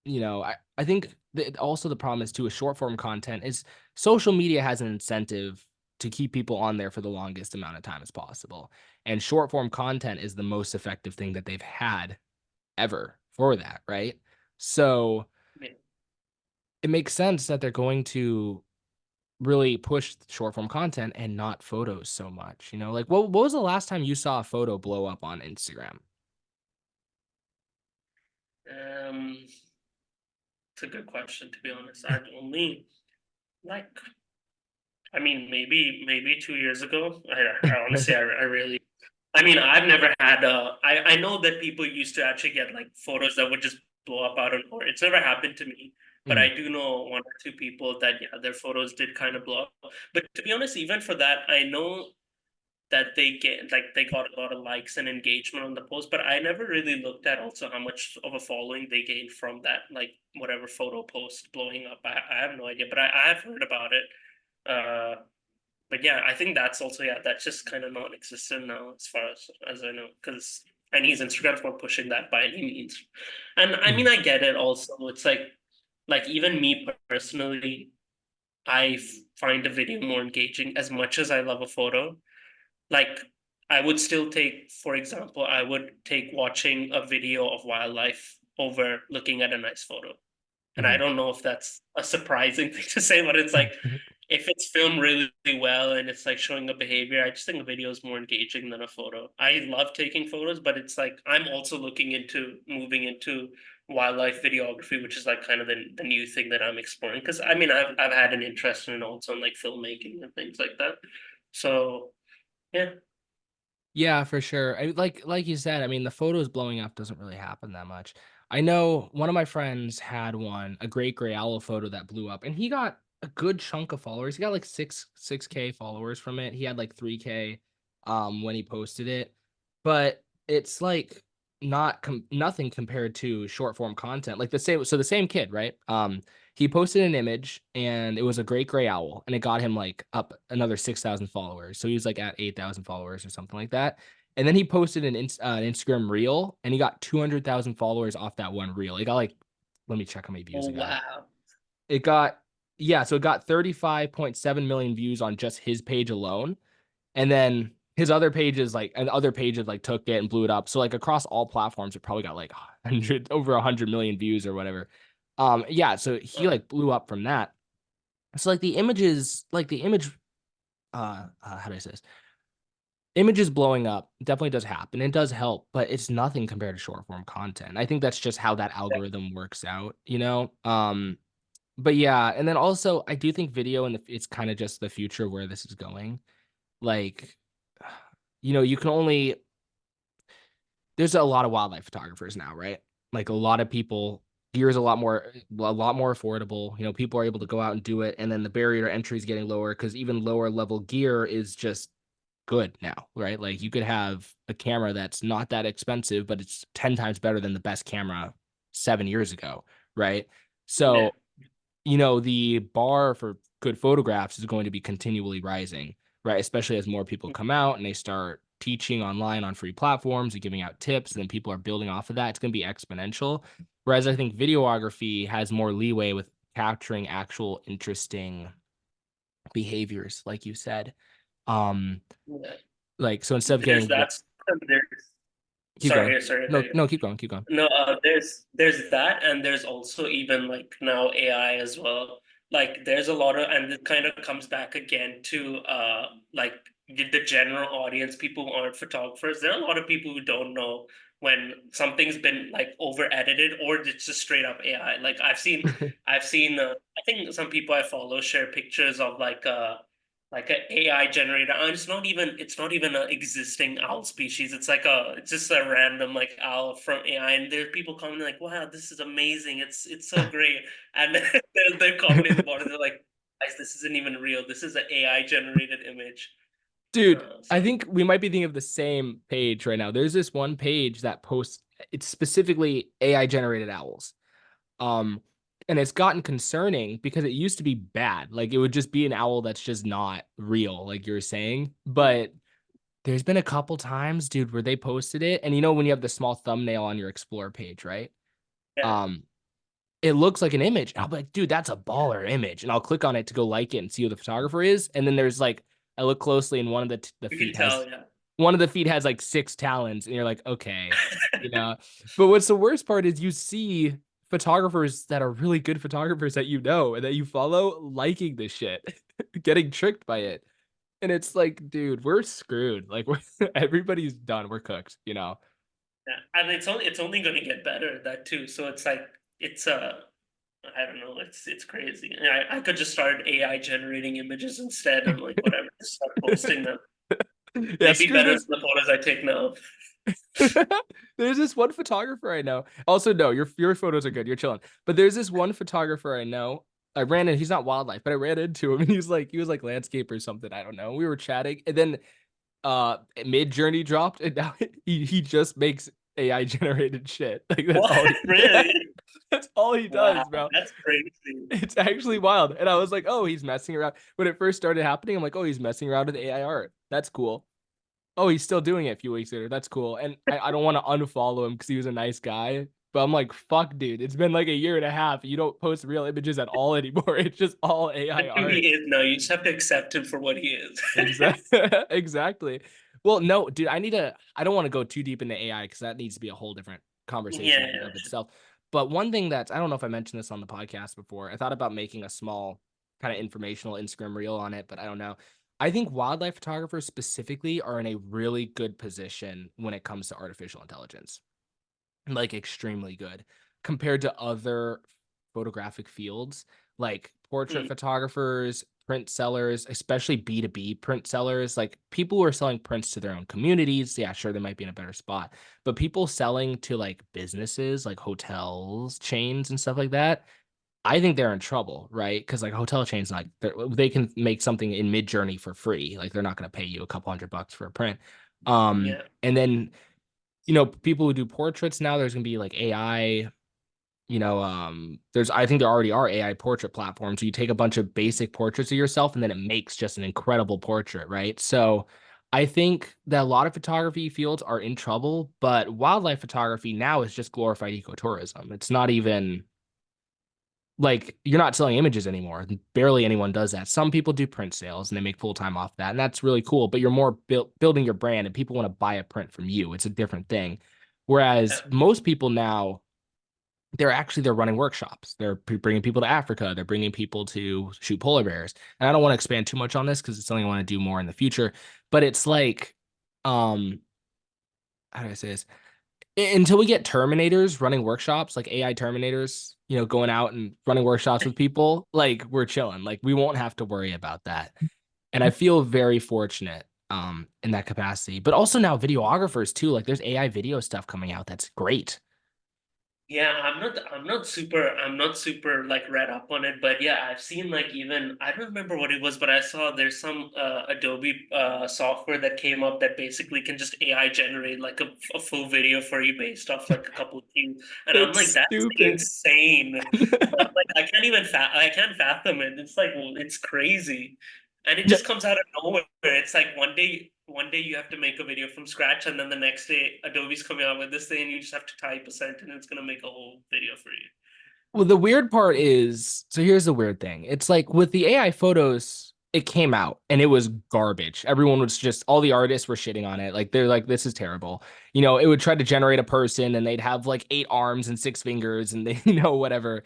I think that also the problem is too with short form content is social media has an incentive to keep people on there for the longest amount of time as possible. And short form content is the most effective thing that they've had ever for that, right? So yeah, it makes sense that they're going to really push short form content and not photos so much, you know? Like, what was the last time you saw a photo blow up on Instagram? It's a good question, to be honest. I've only like, I mean, maybe 2 years ago. I honestly, I really, I mean, I've never had. I know that people used to actually get like photos that would just blow up out of nowhere. It's never happened to me, but Mhm, I do know one or two people that yeah, their photos did kind of blow up. But to be honest, even for that, I know that they got a lot of likes and engagement on the post, but I never really looked at also how much of a following they gained from that, like whatever photo post blowing up. I have no idea, but I have heard about it. But yeah, I think that's also yeah, that's just kind of non-existent now as far as I know, because Chinese Instagram's not pushing that by any means. And I mean, mhm, I get it. Also, it's like even me personally, find a video more engaging as much as I love a photo. Like I would still take, for example, I would take watching a video of wildlife over looking at a nice photo. And I mhm. don't know if that's a surprising thing to say, but it's like if it's filmed really well and it's like showing a behavior, I just think a video is more engaging than a photo. I love taking photos, but it's like I'm also looking into moving into wildlife videography, which is like kind of the new thing that I'm exploring. Because I mean, I've had an interest in it also in like filmmaking and things like that. So yeah, Yeah, for sure. Like you said, I mean, the photos blowing up doesn't really happen that much. I know one of my friends had one, a great gray owl photo that blew up, and he got a good chunk of followers. He got like 6K followers from it. He had like 3K when he posted it. But it's like nothing compared to short form content. Like the same kid, right? He posted an image and it was a great gray owl and it got him like up another 6,000 followers. So he was like at 8,000 followers or something like that. And then he posted an Instagram reel and he got 200,000 followers off that one reel. It got like, let me check how many views oh it got. wow. It got, yeah, so it got 35.7 million views on just his page alone. And then his other pages, like, and other pages like took it and blew it up. So like across all platforms, it probably got like 100, over 100 million views or whatever. Yeah, so he like blew up from that. So like the images, like the image, how do I say this? Images blowing up definitely does happen. It does help, but it's nothing compared to short form content. I think that's just how that algorithm works out, you know? But yeah, and then also I do think video and it's kind of just the future where this is going. Like, you know, you can only there's a lot of wildlife photographers now, right? Like a lot of people, gear is a lot more affordable. You know, people are able to go out and do it, and then the barrier to entry is getting lower because even lower level gear is just good now, right? Like you could have a camera that's not that expensive, but it's 10 times better than the best camera 7 years ago, right? Yeah. So you know, the bar for good photographs is going to be continually rising, right? Especially as more people come out and they start teaching online on free platforms and giving out tips, and then people are building off of that. It's going to be exponential. Whereas I think videography has more leeway with capturing actual interesting behaviors, like you said. Um, Yeah. like so instead of There's getting that. There's keep going. sorry to cut No, you. no, keep going, keep going. No, there's that, and there's also even like now AI as well. Like there's a lot of, and it kind of comes back again to like the general audience, people who aren't photographers. There are a lot of people who don't know when something's been like over edited or it's just straight up AI. Like I've seen I think some people I follow share pictures of like an AI generator, and it's not even an existing owl species. It's just a random like owl from AI, and there are people commenting like, "Wow, this is amazing! It's so great!" And they're commenting at the bottom, they're like, "Guys, this isn't even real. This is an AI generated image." Dude, I So think we might be thinking of the same page right now. There's this one page that posts it's specifically AI generated owls. Um and it's gotten concerning because it used to be bad. Like it would just be an owl that's just not real, like you're saying. But there's been a couple times, dude, where they posted it and you know when you have the small thumbnail on your explore page, right? yeah, Um it looks like an image. I'll be like, dude, that's a baller image. And I'll click on it to go like it and see who the photographer is. And then there's like, I look closely and one of the you can feet tell, has yeah. one of the feet has like six talons. And you're like, okay, you know. But what's the worst part is you see photographers that are really good photographers that you know and that you follow liking this shit, getting tricked by it. And it's like, dude, we're screwed. Like we're everybody's done. We're cooked, you know. Yeah, and it's only going to get better that too. So it's like it's I don't know, it's crazy. And I could just start AI generating images instead and like whatever, just start posting them. Yeah, They'd be screw better than this. the photos I take now. There's this one photographer I know. Also, no, your photos are good. You're chilling. But there's this one photographer I know. I ran in. He's not wildlife, but I ran into him, and he was like landscape or something. I don't know. We were chatting, and then Mid Journey dropped, and now he just makes AI generated shit. Like that's What? all. Really? That's all he Wow, does, bro. that's crazy. It's actually wild. And I was like, oh, he's messing around. When it first started happening, I'm like, oh, he's messing around with AI art. That's cool. Oh, he's still doing it a few weeks later. That's cool. And I don't want to unfollow him because he was a nice guy. But I'm like, fuck, dude. It's been like a year and a half. You don't post real images at all anymore. It's just all AI That's who art. he is now. You just have to accept him for what he is. Exactly. Exactly. Well, no, dude, I don't want to go too deep into AI because that needs to be a whole different conversation in and Yeah, of itself. But one thing that's, I don't know if I mentioned this on the podcast before, I thought about making a small kind of informational Instagram reel on it, but I don't know. I think wildlife photographers specifically are in a really good position when it comes to artificial intelligence, like extremely good compared to other photographic fields like portrait mm, photographers, print sellers, especially B2B print sellers, like people who are selling prints to their own communities. Yeah, sure, they might be in a better spot, but people selling to like businesses, like hotels, chains, and stuff like that, I think they're in trouble, right? Because like hotel chains, like they can make something in Mid Journey for free. Like they're not going to pay you a couple $100 for a print. yeah, And then people who do portraits now, there's gonna be like AI, I think there already are AI portrait platforms. You take a bunch of basic portraits of yourself and then it makes just an incredible portrait, right? So I think that a lot of photography fields are in trouble, but wildlife photography now is just glorified ecotourism. It's not even like you're not selling images anymore. Barely anyone does that. Some people do print sales and they make full time off that, and that's really cool. But you're more building your brand, and people want to buy a print from you. It's a different thing. yeah, Whereas most people now, they're running workshops. They're bringing people to Africa. They're bringing people to shoot polar bears. And I don't want to expand too much on this because it's something I want to do more in the future. But it's like, um, how do I say this? Until we get terminators running workshops, like AI terminators, going out and running workshops with people, like we're chilling. Like we won't have to worry about that. And I feel very fortunate in that capacity. But also now videographers too. Like there's AI video stuff coming out that's great. yeah. I'm not super like read up on it, but yeah, I've seen like even I don't remember what it was, but I saw there's some Adobe software that came up that basically can just AI generate like a full video for you based off like a couple of cues, and I'm like, It's that's stupid. insane. But like I can't fathom it. It's like it's crazy, and it Yeah. just comes out of nowhere. It's like one day you have to make a video from scratch, and then the next day Adobe's coming out with this thing, and you just have to type a sentence, and it's gonna make a whole video for you. Well, the weird part is, so here's the weird thing. It's like with the AI photos, it came out and it was garbage. Everyone was just, all the artists were shitting on it. Like they're like, this is terrible. It would try to generate a person and they'd have like 8 arms and 6 fingers and they, whatever.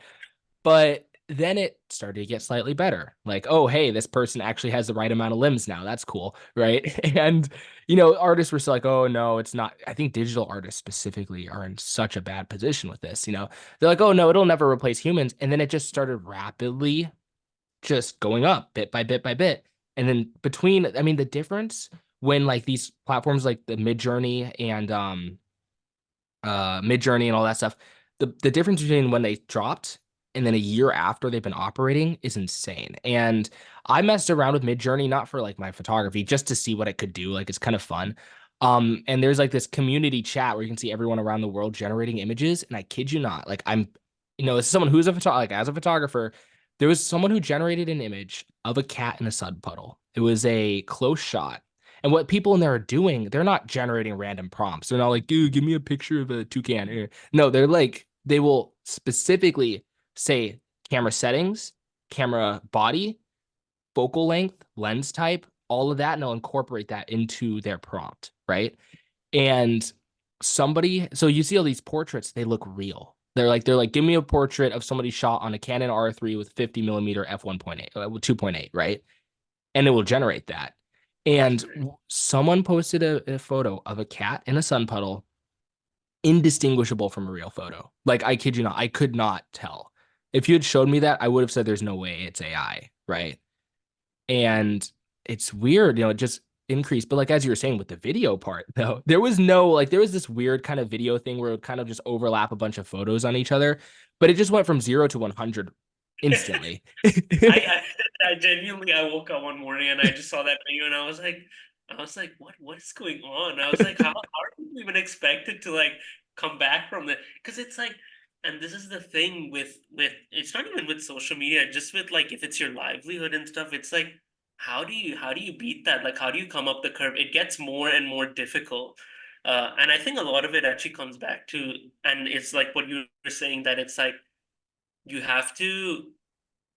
But then it started to get slightly better. Like, oh, hey, this person actually has the right amount of limbs now. That's cool. Right. And, artists were still like, oh, no, it's not. I think digital artists specifically are in such a bad position with this. They're like, oh, no, it'll never replace humans. And then it just started rapidly just going up bit by bit by bit. And then I mean, the difference when like these platforms like the Mid Journey and all that stuff. The difference between when they dropped and then a year after they've been operating is insane. And I messed around with Mid Journey not for like my photography, just to see what it could do. Like it's kind of fun. And there's like this community chat where you can see everyone around the world generating images. And I kid you not, like as someone who's like as a photographer, there was someone who generated an image of a cat in a sud puddle. It was a close shot, and what people in there are doing, they're not generating random prompts. They're not like, dude, give me a picture of a toucan. No, they're like, they will specifically say camera settings, camera body, focal length, lens type, all of that, and they'll incorporate that into their prompt, right? And so you see all these portraits, they look real. They're like, give me a portrait of somebody shot on a Canon R3 with 50 millimeter f1.8, 2.8, right? And it will generate that. And someone posted a photo of a cat in a sun puddle, indistinguishable from a real photo. Like, I kid you not, I could not tell. If you had showed me that, I would have said there's no way it's AI, right? And it's weird, it just increased. But like as you were saying with the video part, though, there was this weird kind of video thing where it would kind of just overlap a bunch of photos on each other, but it just went from 0 to 100 instantly. I, I genuinely I woke up one morning and I just saw that video and I was like, what is going on? I was like, how are people even expected to like come back from that? Because it's like, and this is the thing with it's not even with social media, just with like if it's your livelihood and stuff, it's like how do you beat that? Like how do you come up the curve? It gets more and more difficult. And I think a lot of it actually comes back to, and it's like what you were saying, that it's like you have to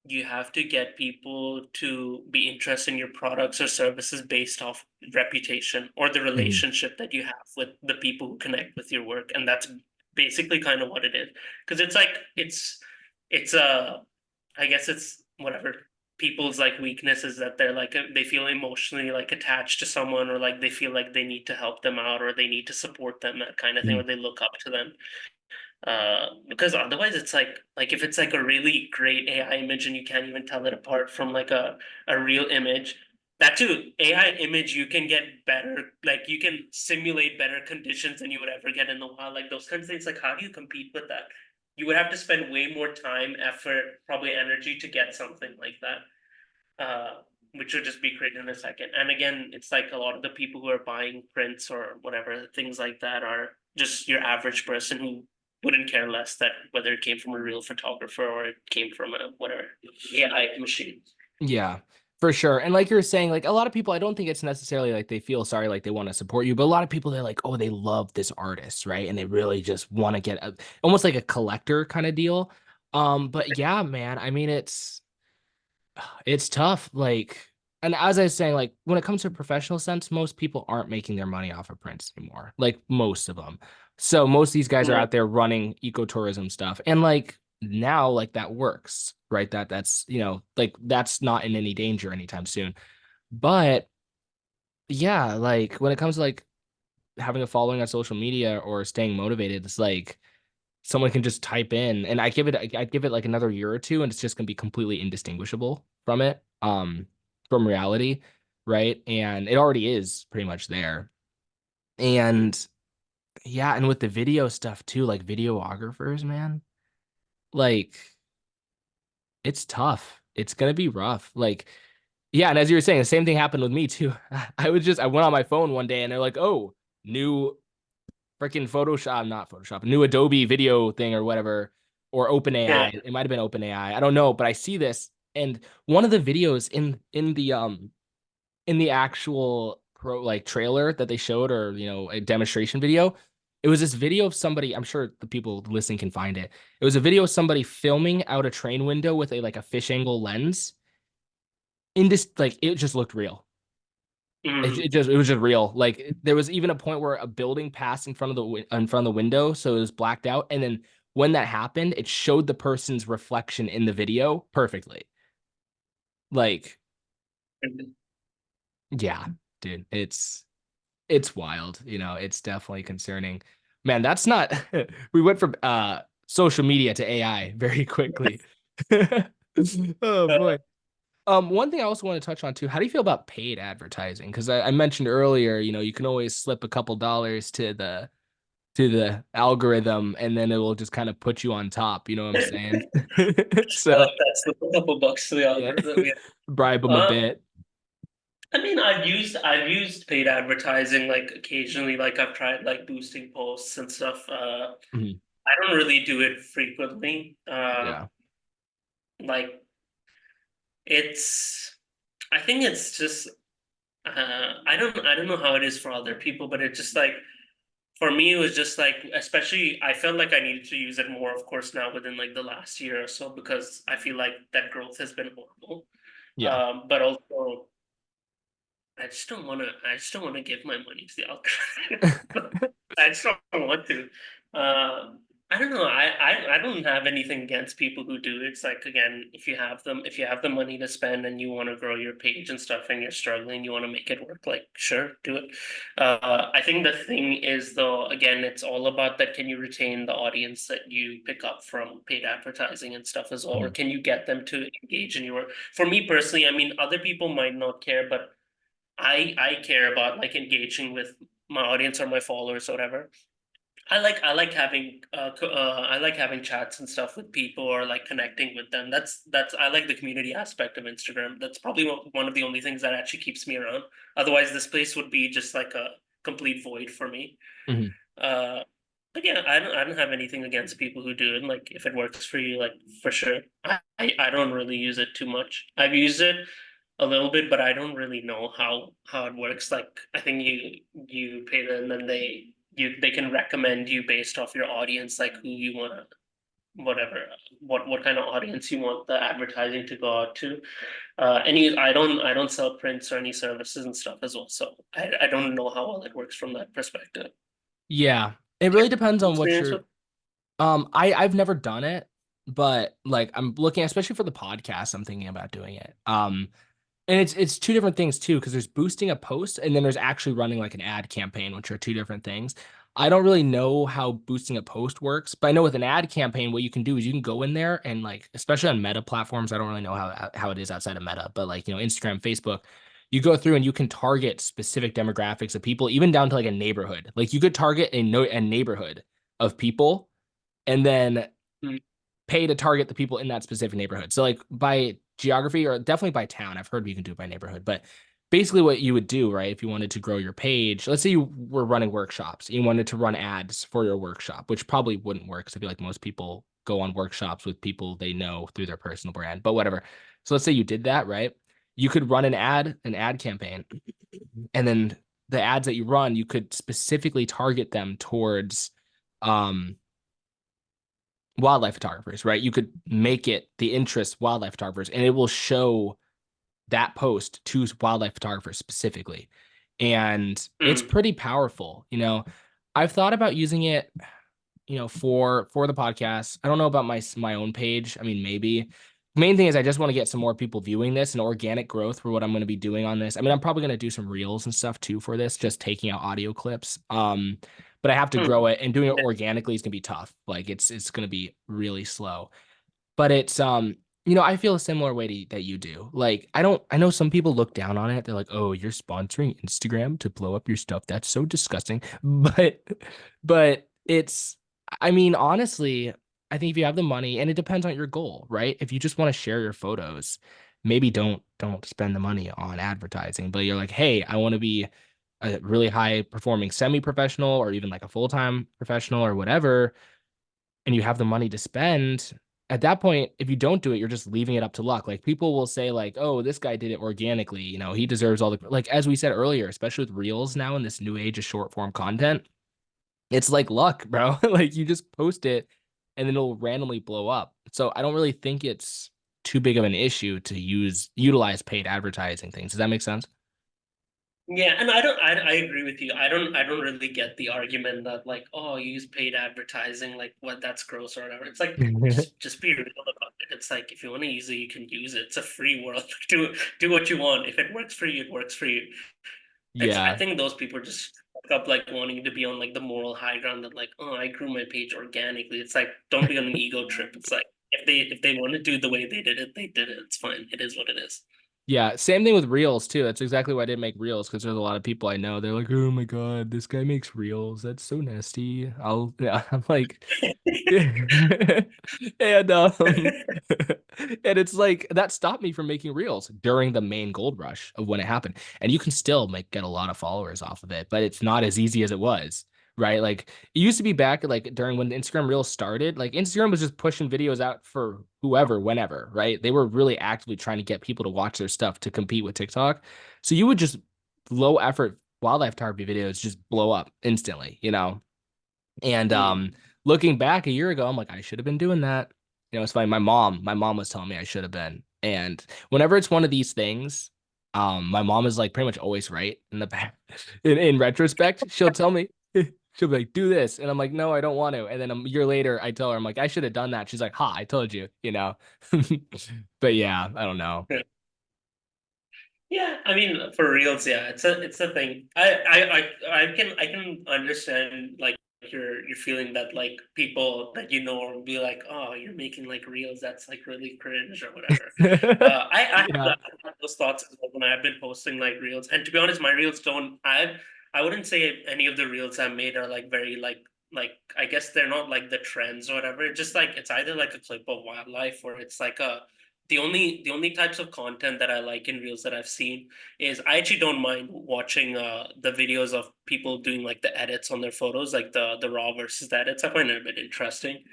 you have to get people to be interested in your products or services based off reputation or the Mhm. relationship that you have with the people who connect with your work, and that's basically kind of what it is. Because it's like it's I guess it's whatever people's like weakness is, that they're like they feel emotionally like attached to someone, or like they feel like they need to help them out or they need to support them, that kind of thing, or Mhm. they look up to them. Because otherwise it's like if it's like a really great AI image and you can't even tell it apart from like a real image. That too, AI image, you can get better, like you can simulate better conditions than you would ever get in the wild. Like those kinds of things, like how do you compete with that? You would have to spend way more time, effort, probably energy to get something like that. Which would just be great in a second. And again, it's like a lot of the people who are buying prints or whatever, things like that, are just your average person who wouldn't care less that whether it came from a real photographer or it came from a whatever AI machine. Yeah, for sure. And like you're saying, like a lot of people, I don't think it's necessarily like they feel sorry, like they want to support you, but a lot of people, they're like, oh, they love this artist, right? And they really just want to get almost like a collector kind of deal. But yeah, man, I mean, it's tough. Like, and as I was saying, like when it comes to a professional sense, most people aren't making their money off of prints anymore. Like most of them. So most of these guys are Yeah. out there running ecotourism stuff. And like now, like that works, right? That's, like that's not in any danger anytime soon. But yeah, like when it comes to like having a following on social media or staying motivated, it's like someone can just type in, and I give it like another year or two and it's just gonna be completely indistinguishable from it, from reality, right? And it already is pretty much there. And yeah, and with the video stuff too, like videographers, man, like it's tough. It's gonna be rough. Like, yeah, and as you were saying, the same thing happened with me too. I went on my phone one day and they're like, oh, new freaking Photoshop, not Photoshop, new Adobe video thing or whatever, or Yeah. OpenAI. It might have been OpenAI. I don't know, but I see this, and one of the videos in the actual pro like trailer that they showed, or a demonstration video, it was this video of somebody. I'm sure the people listening can find it. It was a video of somebody filming out a train window with a fish angle lens. In this, like, it just looked real. Mm. It was just real. Like there was even a point where a building passed in front of the window, so it was blacked out. And then when that happened, it showed the person's reflection in the video perfectly. Like, yeah, dude, it's wild. It's definitely concerning. Man, that's not. We went from social media to AI very quickly. Oh Uh, boy. One thing I also want to touch on too, how do you feel about paid advertising? Because I mentioned earlier, you can always slip a couple dollars to the algorithm and then it will just kind of put you on top, you know what I'm saying? I So like that. Slip a couple bucks to the yeah, algorithm. Yeah. bribe them a Uh, bit. I mean, I've used paid advertising like occasionally. Like I've tried like boosting posts and stuff. Mhm. I don't really do it frequently. Yeah. Like it's, I think it's just, I don't know how it is for other people, but it just like for me, it was just like, especially I felt like I needed to use it more, of course, now within like the last year or so, because I feel like that growth has been horrible. Yeah. But also, I just don't want to give my money to the algorithm. I just don't want to. Uh, I don't know. I don't have anything against people who do it. It's like, again, if you have the money to spend and you want to grow your page and stuff and you're struggling, you want to make it work, like sure, do it. I think the thing is though, again, it's all about that. Can you retain the audience that you pick up from paid advertising and stuff as well, or Mhm. can you get them to engage in your work? For me personally, I mean, other people might not care, but I care about like engaging with my audience or my followers or whatever. I like having chats and stuff with people or like connecting with them. That's I like the community aspect of Instagram. That's probably one of the only things that actually keeps me around. Otherwise, this place would be just like a complete void for me. Mhm. Uh, but yeah, I don't have anything against people who do it. Like if it works for you, like for sure. I don't really use it too much. I've used it a little bit, but I don't really know how it works. Like I think you pay them and then they can recommend you based off your audience, like who you want to whatever what kind of audience you want the advertising to go out to. I don't sell prints or any services and stuff as well, so I don't know how well it works from that perspective. Yeah, it really depends on what Experience you're. with. I've never done it, but like I'm looking, especially for the podcast, I'm thinking about doing it. And it's two different things too, because there's boosting a post and then there's actually running like an ad campaign, which are two different things. I don't really know how boosting a post works, but I know with an ad campaign, what you can do is you can go in there and like, especially on Meta platforms, I don't really know how it is outside of Meta, but like, Instagram, Facebook, you go through and you can target specific demographics of people, even down to like a neighborhood. Like you could target a neighborhood of people and then Mm, pay to target the people in that specific neighborhood. So like by geography or definitely by town. I've heard you can do it by neighborhood, but basically what you would do, right? If you wanted to grow your page, let's say you were running workshops, you wanted to run ads for your workshop, which probably wouldn't work because I feel like most people go on workshops with people they know through their personal brand, but whatever. So let's say you did that, right? You could run an ad campaign, and then the ads that you run, you could specifically target them towards um wildlife photographers, right? You could make it the interest wildlife photographers, and it will show that post to wildlife photographers specifically. And it's mm, pretty powerful. I've thought about using it, for the podcast. I don't know about my own page. I mean, maybe. Main thing is I just want to get some more people viewing this and organic growth for what I'm going to be doing on this. I mean, I'm probably going to do some reels and stuff too for this, just taking out audio clips. But I have to grow mm. it, and doing it Yeah. organically is going to be tough. Like it's going to be really slow. But it's I feel a similar way that you do. Like I know some people look down on it. They're like, "Oh, you're sponsoring Instagram to blow up your stuff. That's so disgusting." But it's I mean, honestly, I think if you have the money, and it depends on your goal, right? If you just want to share your photos, maybe don't spend the money on advertising. But you're like, "Hey, I want to be a really high performing semi-professional or even like a full-time professional or whatever." And you have the money to spend, at that point, if you don't do it, you're just leaving it up to luck. Like people will say, like, oh, this guy did it organically. He deserves all the, like, as we said earlier, especially with reels now in this new age of short form content, it's like luck, bro. Like you just post it and then it'll randomly blow up. So I don't really think it's too big of an issue to utilize paid advertising things. Does that make sense? Yeah, and I agree with you. I don't really get the argument that like, oh, you use paid advertising, like what that's gross or whatever. It's like just be real about it. It's like if you want to use it, you can use it. It's a free world. Do what you want. If it works for you, it works for you. I Yeah. think those people just fuck up like wanting to be on like the moral high ground that like, oh, I grew my page organically. It's like don't be on an ego trip. It's like if they want to do the way they did it, they did it. It's fine. It is what it is. Yeah, same thing with reels too. That's exactly why I didn't make reels because there's a lot of people I know. They're like, "Oh my God, this guy makes reels. That's so nasty." Yeah, I'm like, and and it's like that stopped me from making reels during the main gold rush of when it happened. And you can still get a lot of followers off of it, but it's not as easy as it was, right? Like it used to be back like during when Instagram Reels started, like Instagram was just pushing videos out for whoever, whenever, right? They were really actively trying to get people to watch their stuff to compete with TikTok. So you would just low effort wildlife photography videos just blow up instantly. And Mm. looking back a year ago, I'm like, I should have been doing that. It's funny. My mom was telling me I should have been. And whenever it's one of these things, my mom is like pretty much always right in the back. In retrospect, she'll tell me. She'll be like, do this. And I'm like, no, I don't want to. And then a year later, I tell her, I'm like, I should have done that. She's like, ha, I told you, you know? But yeah, I don't know. Yeah, I mean, for reals, yeah, it's a thing. I can understand like you're feeling that like people that you know will be like, oh, you're making like reels, that's like really cringe or whatever. Yeah. I have those thoughts as well when I've been posting like reels. And to be honest, my reels don't. I wouldn't say any of the reels I've made are like very like I guess they're not like the trends or whatever. It's just like it's either like a clip of wildlife or it's like a the only types of content that I like in reels that I've seen is I actually don't mind watching the videos of people doing like the edits on their photos, like the raw versus the edits. I find it a bit interesting.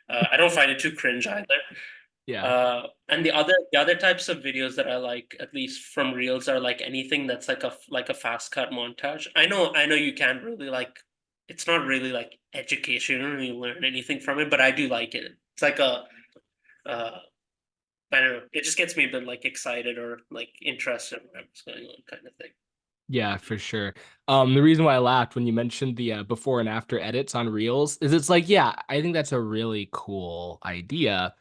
I don't find it too cringe either. Yeah. And the other types of videos that I like, at least from reels, are like anything that's like a fast cut montage. I know you can't really like. It's not really like education. You don't really learn anything from it, but I do like it. It's like a uh, I don't know. It just gets me a bit like excited or like interested in whatever's going on, kind of thing. Yeah, for sure. The reason why I laughed when you mentioned the before and after edits on Reels is it's like, yeah, I think that's a really cool idea.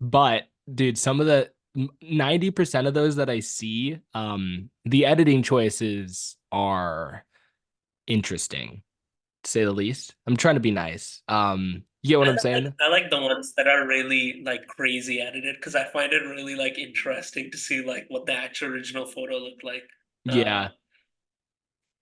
But dude, some of the 90% of those that I see, the editing choices are interesting, to say the least. I'm trying to be nice. You get what I, I'm I, saying? I like the ones that are really like crazy edited because I find it really like interesting to see like what the actual original photo looked like. Uh, Yeah.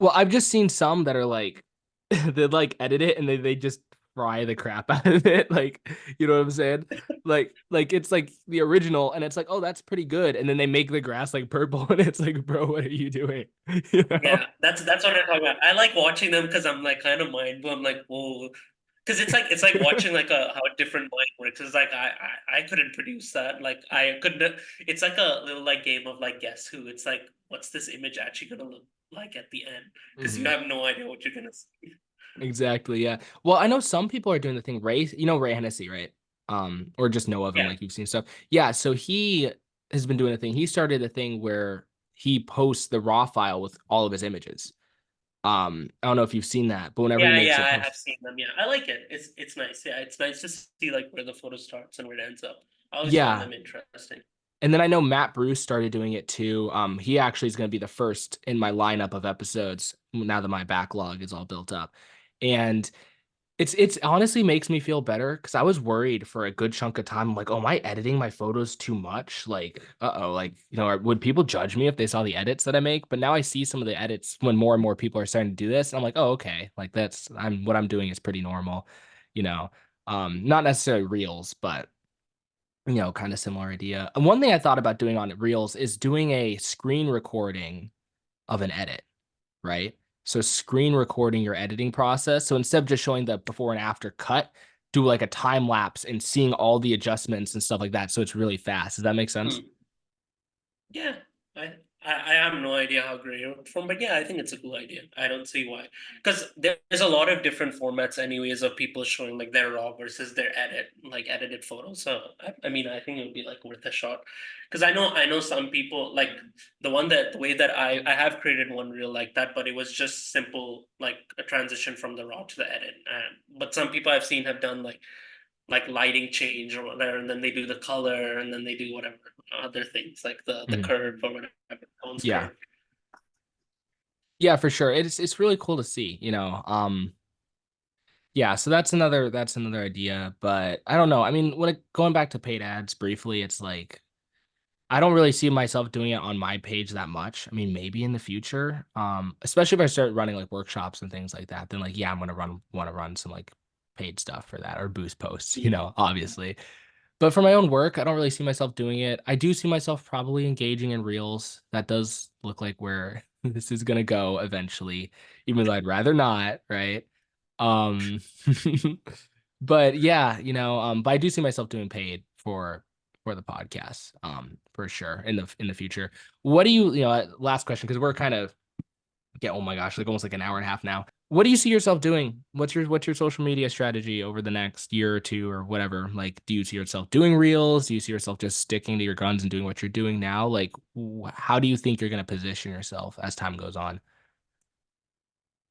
Well, I've just seen some that are like they like edit it and they just fry the crap out of it. Like, you know what I'm saying? Like it's like the original and it's like, oh, that's pretty good. And then they make the grass like purple and it's like, bro, what are you doing? You know? yeah, that's what I'm talking about. I like watching them because I'm like kind of mind blown. I'm like, whoa, because it's like watching like a how a different mind works. It's like I couldn't produce that. Like I couldn't. It's like a little like game of like guess who. It's like what's this image actually gonna look like at the end? Because you Hmm. have no idea what you're gonna see. Exactly. Yeah. Well, I know some people are doing the thing. Ray, you know Ray Hennessy, right? Or just know of him, Yeah, like you've seen stuff. Yeah. So he has been doing a thing. He started a thing where he posts the raw file with all of his images. I don't know if you've seen that, but whenever he makes yeah, a I post, have seen them. Yeah, I like it. It's nice. Yeah, it's nice to see like where the photo starts and where it ends up. I always find yeah. them interesting. And then I know Matt Bruce started doing it too. He actually is going to be the first in my lineup of episodes now that my backlog is all built up. And it's honestly makes me feel better because I was worried for a good chunk of time. I'm like, oh, am I editing my photos too much? Like, uh-oh, like, would people judge me if they saw the edits that I make? But now I see some of the edits when more and more people are starting to do this. And I'm like, oh, okay. Like what I'm doing is pretty normal, you know. Not necessarily reels, but kind of similar idea. And one thing I thought about doing on reels is doing a screen recording of an edit, right? So screen recording your editing process. So instead of just showing the before and after cut, do like a time lapse and seeing all the adjustments and stuff like that. So it's really fast. Does that make sense? Hmm. Yeah, I have no idea how great it would perform, but yeah, I think it's a cool idea. I don't see why, because there's a lot of different formats, anyways, of people showing like their raw versus their edited photos. So I mean, I think it would be like worth a shot, because I know some people like the way that I have created one reel like that, but it was just simple like a transition from the raw to the edit. But some people I've seen have done like lighting change or whatever, and then they do the color, and then they do whatever other things like the Mhm. curve or whatever, tones Yeah. curve. Yeah, for sure. It's really cool to see. Yeah, so that's another idea, but I don't know. I mean, going back to paid ads briefly, it's like I don't really see myself doing it on my page that much. I mean, maybe in the future, especially if I start running like workshops and things like that, then like yeah, I'm gonna want to run some like paid stuff for that or boost posts, Mm. obviously. But for my own work, I don't really see myself doing it. I do see myself probably engaging in reels. That does look like where this is gonna go eventually, even though I'd rather not, right? Um, but yeah, but I do see myself doing paid for the podcast, for sure in the future. What do last question, because we're kind of oh my gosh, like almost like an hour and a half now. What do you see yourself doing? What's your social media strategy over the next year or two or whatever? Like, do you see yourself doing reels? Do you see yourself just sticking to your guns and doing what you're doing now? Like, how do you think you're going to position yourself as time goes on?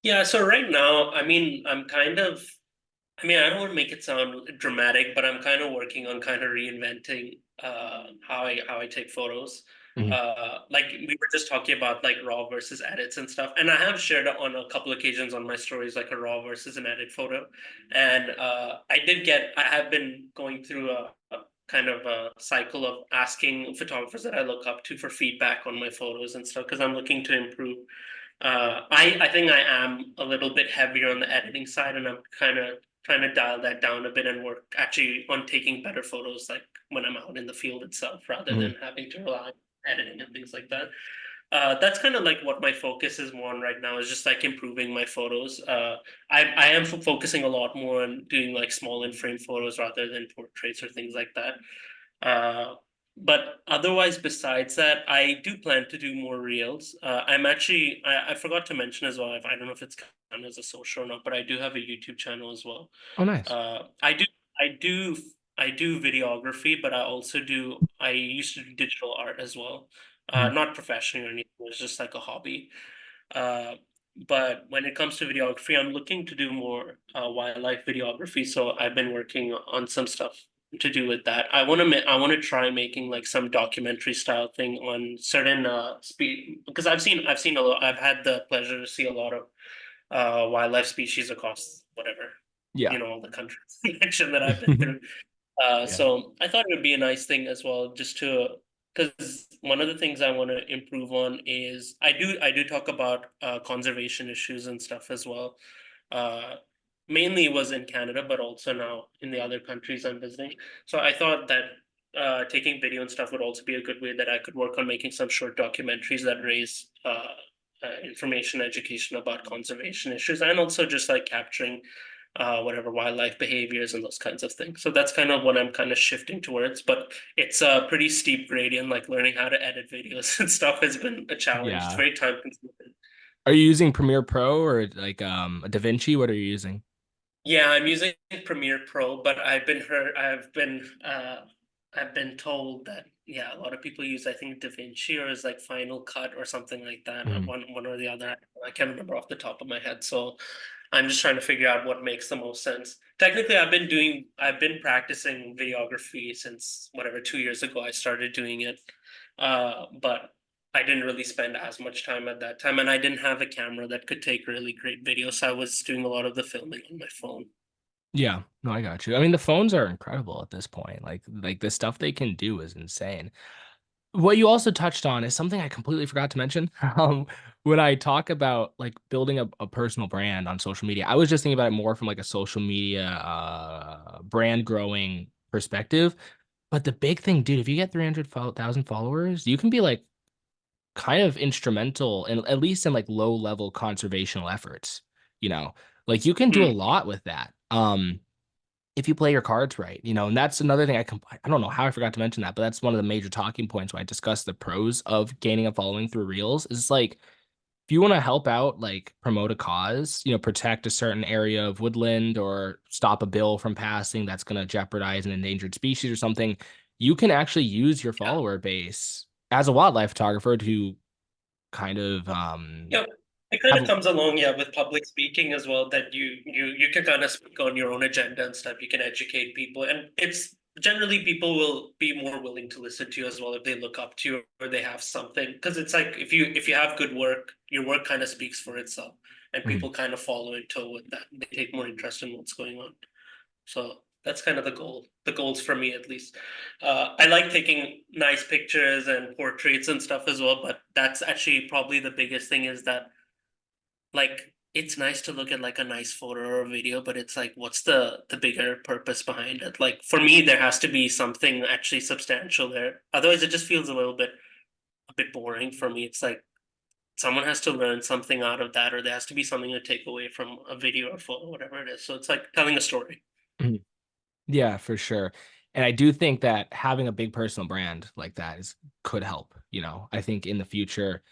Yeah, so right now, I mean, I don't want to make it sound dramatic, but I'm kind of working on kind of reinventing how I take photos. Mhm. Like we were just talking about like raw versus edits and stuff, and I have shared it on a couple occasions on my stories like a raw versus an edit photo, and I have been going through a kind of a cycle of asking photographers that I look up to for feedback on my photos and stuff because I'm looking to improve. I think I am a little bit heavier on the editing side, and I'm kind of trying to dial that down a bit and work actually on taking better photos, like when I'm out in the field itself, rather Mhm. than having to rely on editing and things like that. That's kind of like what my focus is more on right now is just like improving my photos. I am focusing a lot more on doing like small in frame photos rather than portraits or things like that. Uh, but otherwise, besides that, I do plan to do more reels. I forgot to mention as well. I don't know if it's counted as a social or not, but I do have a YouTube channel as well. Oh, nice. Uh, I do, I do, I do videography, but I used to do digital art as well. Mhm. Not professionally or anything. It was just like a hobby. Uh, but when it comes to videography, I'm looking to do more wildlife videography. So I've been working on some stuff to do with that. I want to try making like some documentary style thing on certain speed because I've seen a lot. I've had the pleasure to see a lot of wildlife species across whatever Yeah. the country selection that I've been through. Yeah. So I thought it would be a nice thing as well, just to because one of the things I want to improve on is I do talk about conservation issues and stuff as well. Uh, Mainly was in Canada, but also now in the other countries I'm visiting. So I thought that taking video and stuff would also be a good way that I could work on making some short documentaries that raise information, education about conservation issues, and also just like capturing whatever wildlife behaviors and those kinds of things. So that's kind of what I'm kind of shifting towards. But it's a pretty steep gradient. Like learning how to edit videos and stuff has been a challenge. It's Yeah. very time consuming. Are you using Premiere Pro or like a DaVinci? What are you using? Yeah, I'm using Premiere Pro, but I've been told that yeah, a lot of people use I think DaVinci or is like Final Cut or something like that. Mhm. One or the other. I can't remember off the top of my head. So I'm just trying to figure out what makes the most sense. Technically, I've been practicing videography since whatever 2 years ago I started doing it. But I didn't really spend as much time at that time, and I didn't have a camera that could take really great videos. So I was doing a lot of the filming on my phone. Yeah, no, I got you. I mean, the phones are incredible at this point. Like the stuff they can do is insane. What you also touched on is something I completely forgot to mention. When I talk about like building a personal brand on social media, I was just thinking about it more from like a social media brand growing perspective. But the big thing, dude, if you get 300,000 followers, you can be like kind of instrumental in at least in like low level conservational efforts, you know. Like you can do a Mm, lot with that. If you play your cards right, and that's another thing I don't know how I forgot to mention that, but that's one of the major talking points when I discuss the pros of gaining a following through reels is like if you want to help out, like promote a cause, protect a certain area of woodland or stop a bill from passing that's going to jeopardize an endangered species or something, you can actually use your yeah. follower base as a wildlife photographer to kind of Yeah, it kind of have comes along, yeah, with public speaking as well, that you can kind of speak on your own agenda and stuff. You can educate people, and it's generally people will be more willing to listen to you as well if they look up to you or they have something. Because it's like if you have good work, your work kind of speaks for itself, and Mhm. people kind of follow in tow with that. They take more interest in what's going on. So that's kind of the goal. The goals for me, at least. I like taking nice pictures and portraits and stuff as well, but that's actually probably the biggest thing is that like it's nice to look at like a nice photo or a video, but it's like what's the bigger purpose behind it? Like for me, there has to be something actually substantial there. Otherwise, it just feels a bit boring for me. It's like someone has to learn something out of that, or there has to be something to take away from a video or photo, whatever it is. So it's like telling a story. Mhm. Yeah, for sure. And I do think that having a big personal brand like that is could help. I think in the future,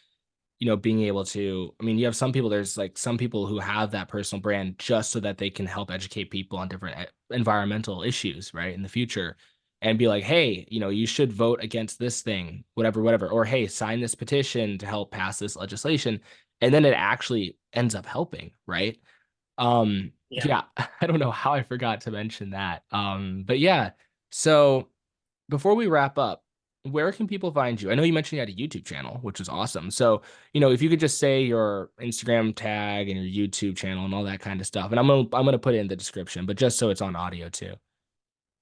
being able to, I mean, you have some people, there's like some people who have that personal brand just so that they can help educate people on different environmental issues, right? In the future. and be like, hey, you should vote against this thing, whatever, whatever, or hey, sign this petition to help pass this legislation. And then it actually ends up helping, right? Yeah. Yeah, I don't know how I forgot to mention that. But yeah, so before we wrap up, where can people find you? I know you mentioned you had a YouTube channel, which is awesome. So, if you could just say your Instagram tag and your YouTube channel and all that kind of stuff, and I'm gonna put it in the description, but just so it's on audio too.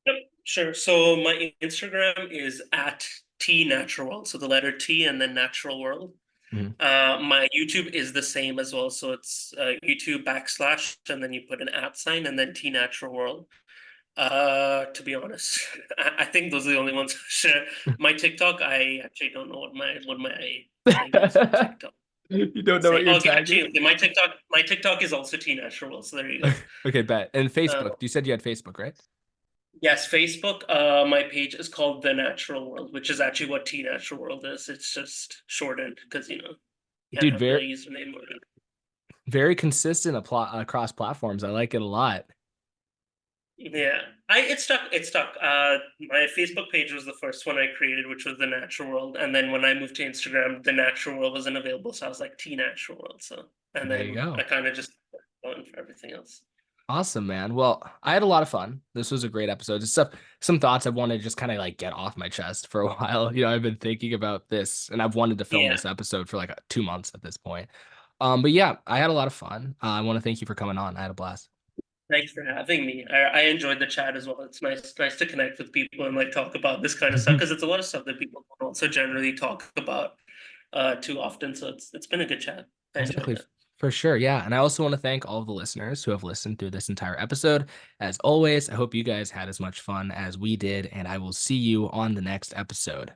Yep, sure. So my Instagram is at T Natural World. So the letter T and then Natural World. Mhm. My YouTube is the same as well. So it's YouTube backslash and then you put an at sign and then T Natural World. To be honest, I think those are the only ones I share. My TikTok, I actually don't know what my thing is for TikTok. You don't know Say, what your oh, yeah, tag is? actually, okay, my TikTok is also T Natural World. So there you go. Okay, bet. And Uh, Facebook. You said you had Facebook, right? Yes, Facebook. My page is called The Natural World, which is actually what T Natural World is. It's just shortened because can't Dude, have the very username or very consistent across platforms. I like it a lot. yeah. It stuck. It stuck. My Facebook page was the first one I created, which was The Natural World, and then when I moved to Instagram, The Natural World wasn't available, so I was like T Natural World. So, and There you then I go. kind of just going for everything else. Awesome, man. Well, I had a lot of fun. This was a great episode. Just some thoughts I wanted to just kind of like get off my chest for a while. I've been thinking about this and I've wanted to film Yeah. this episode for like 2 months at this point. But yeah, I had a lot of fun. I want to thank you for coming on. I had a blast. Thanks for having me. I enjoyed the chat as well. It's nice to connect with people and like talk about this kind of stuff because it's a lot of stuff that people don't also generally talk about too often. So it's been a good chat. I enjoyed Exactly. it. For sure. Yeah. And I also want to thank all of the listeners who have listened through this entire episode. As always, I hope you guys had as much fun as we did, and I will see you on the next episode.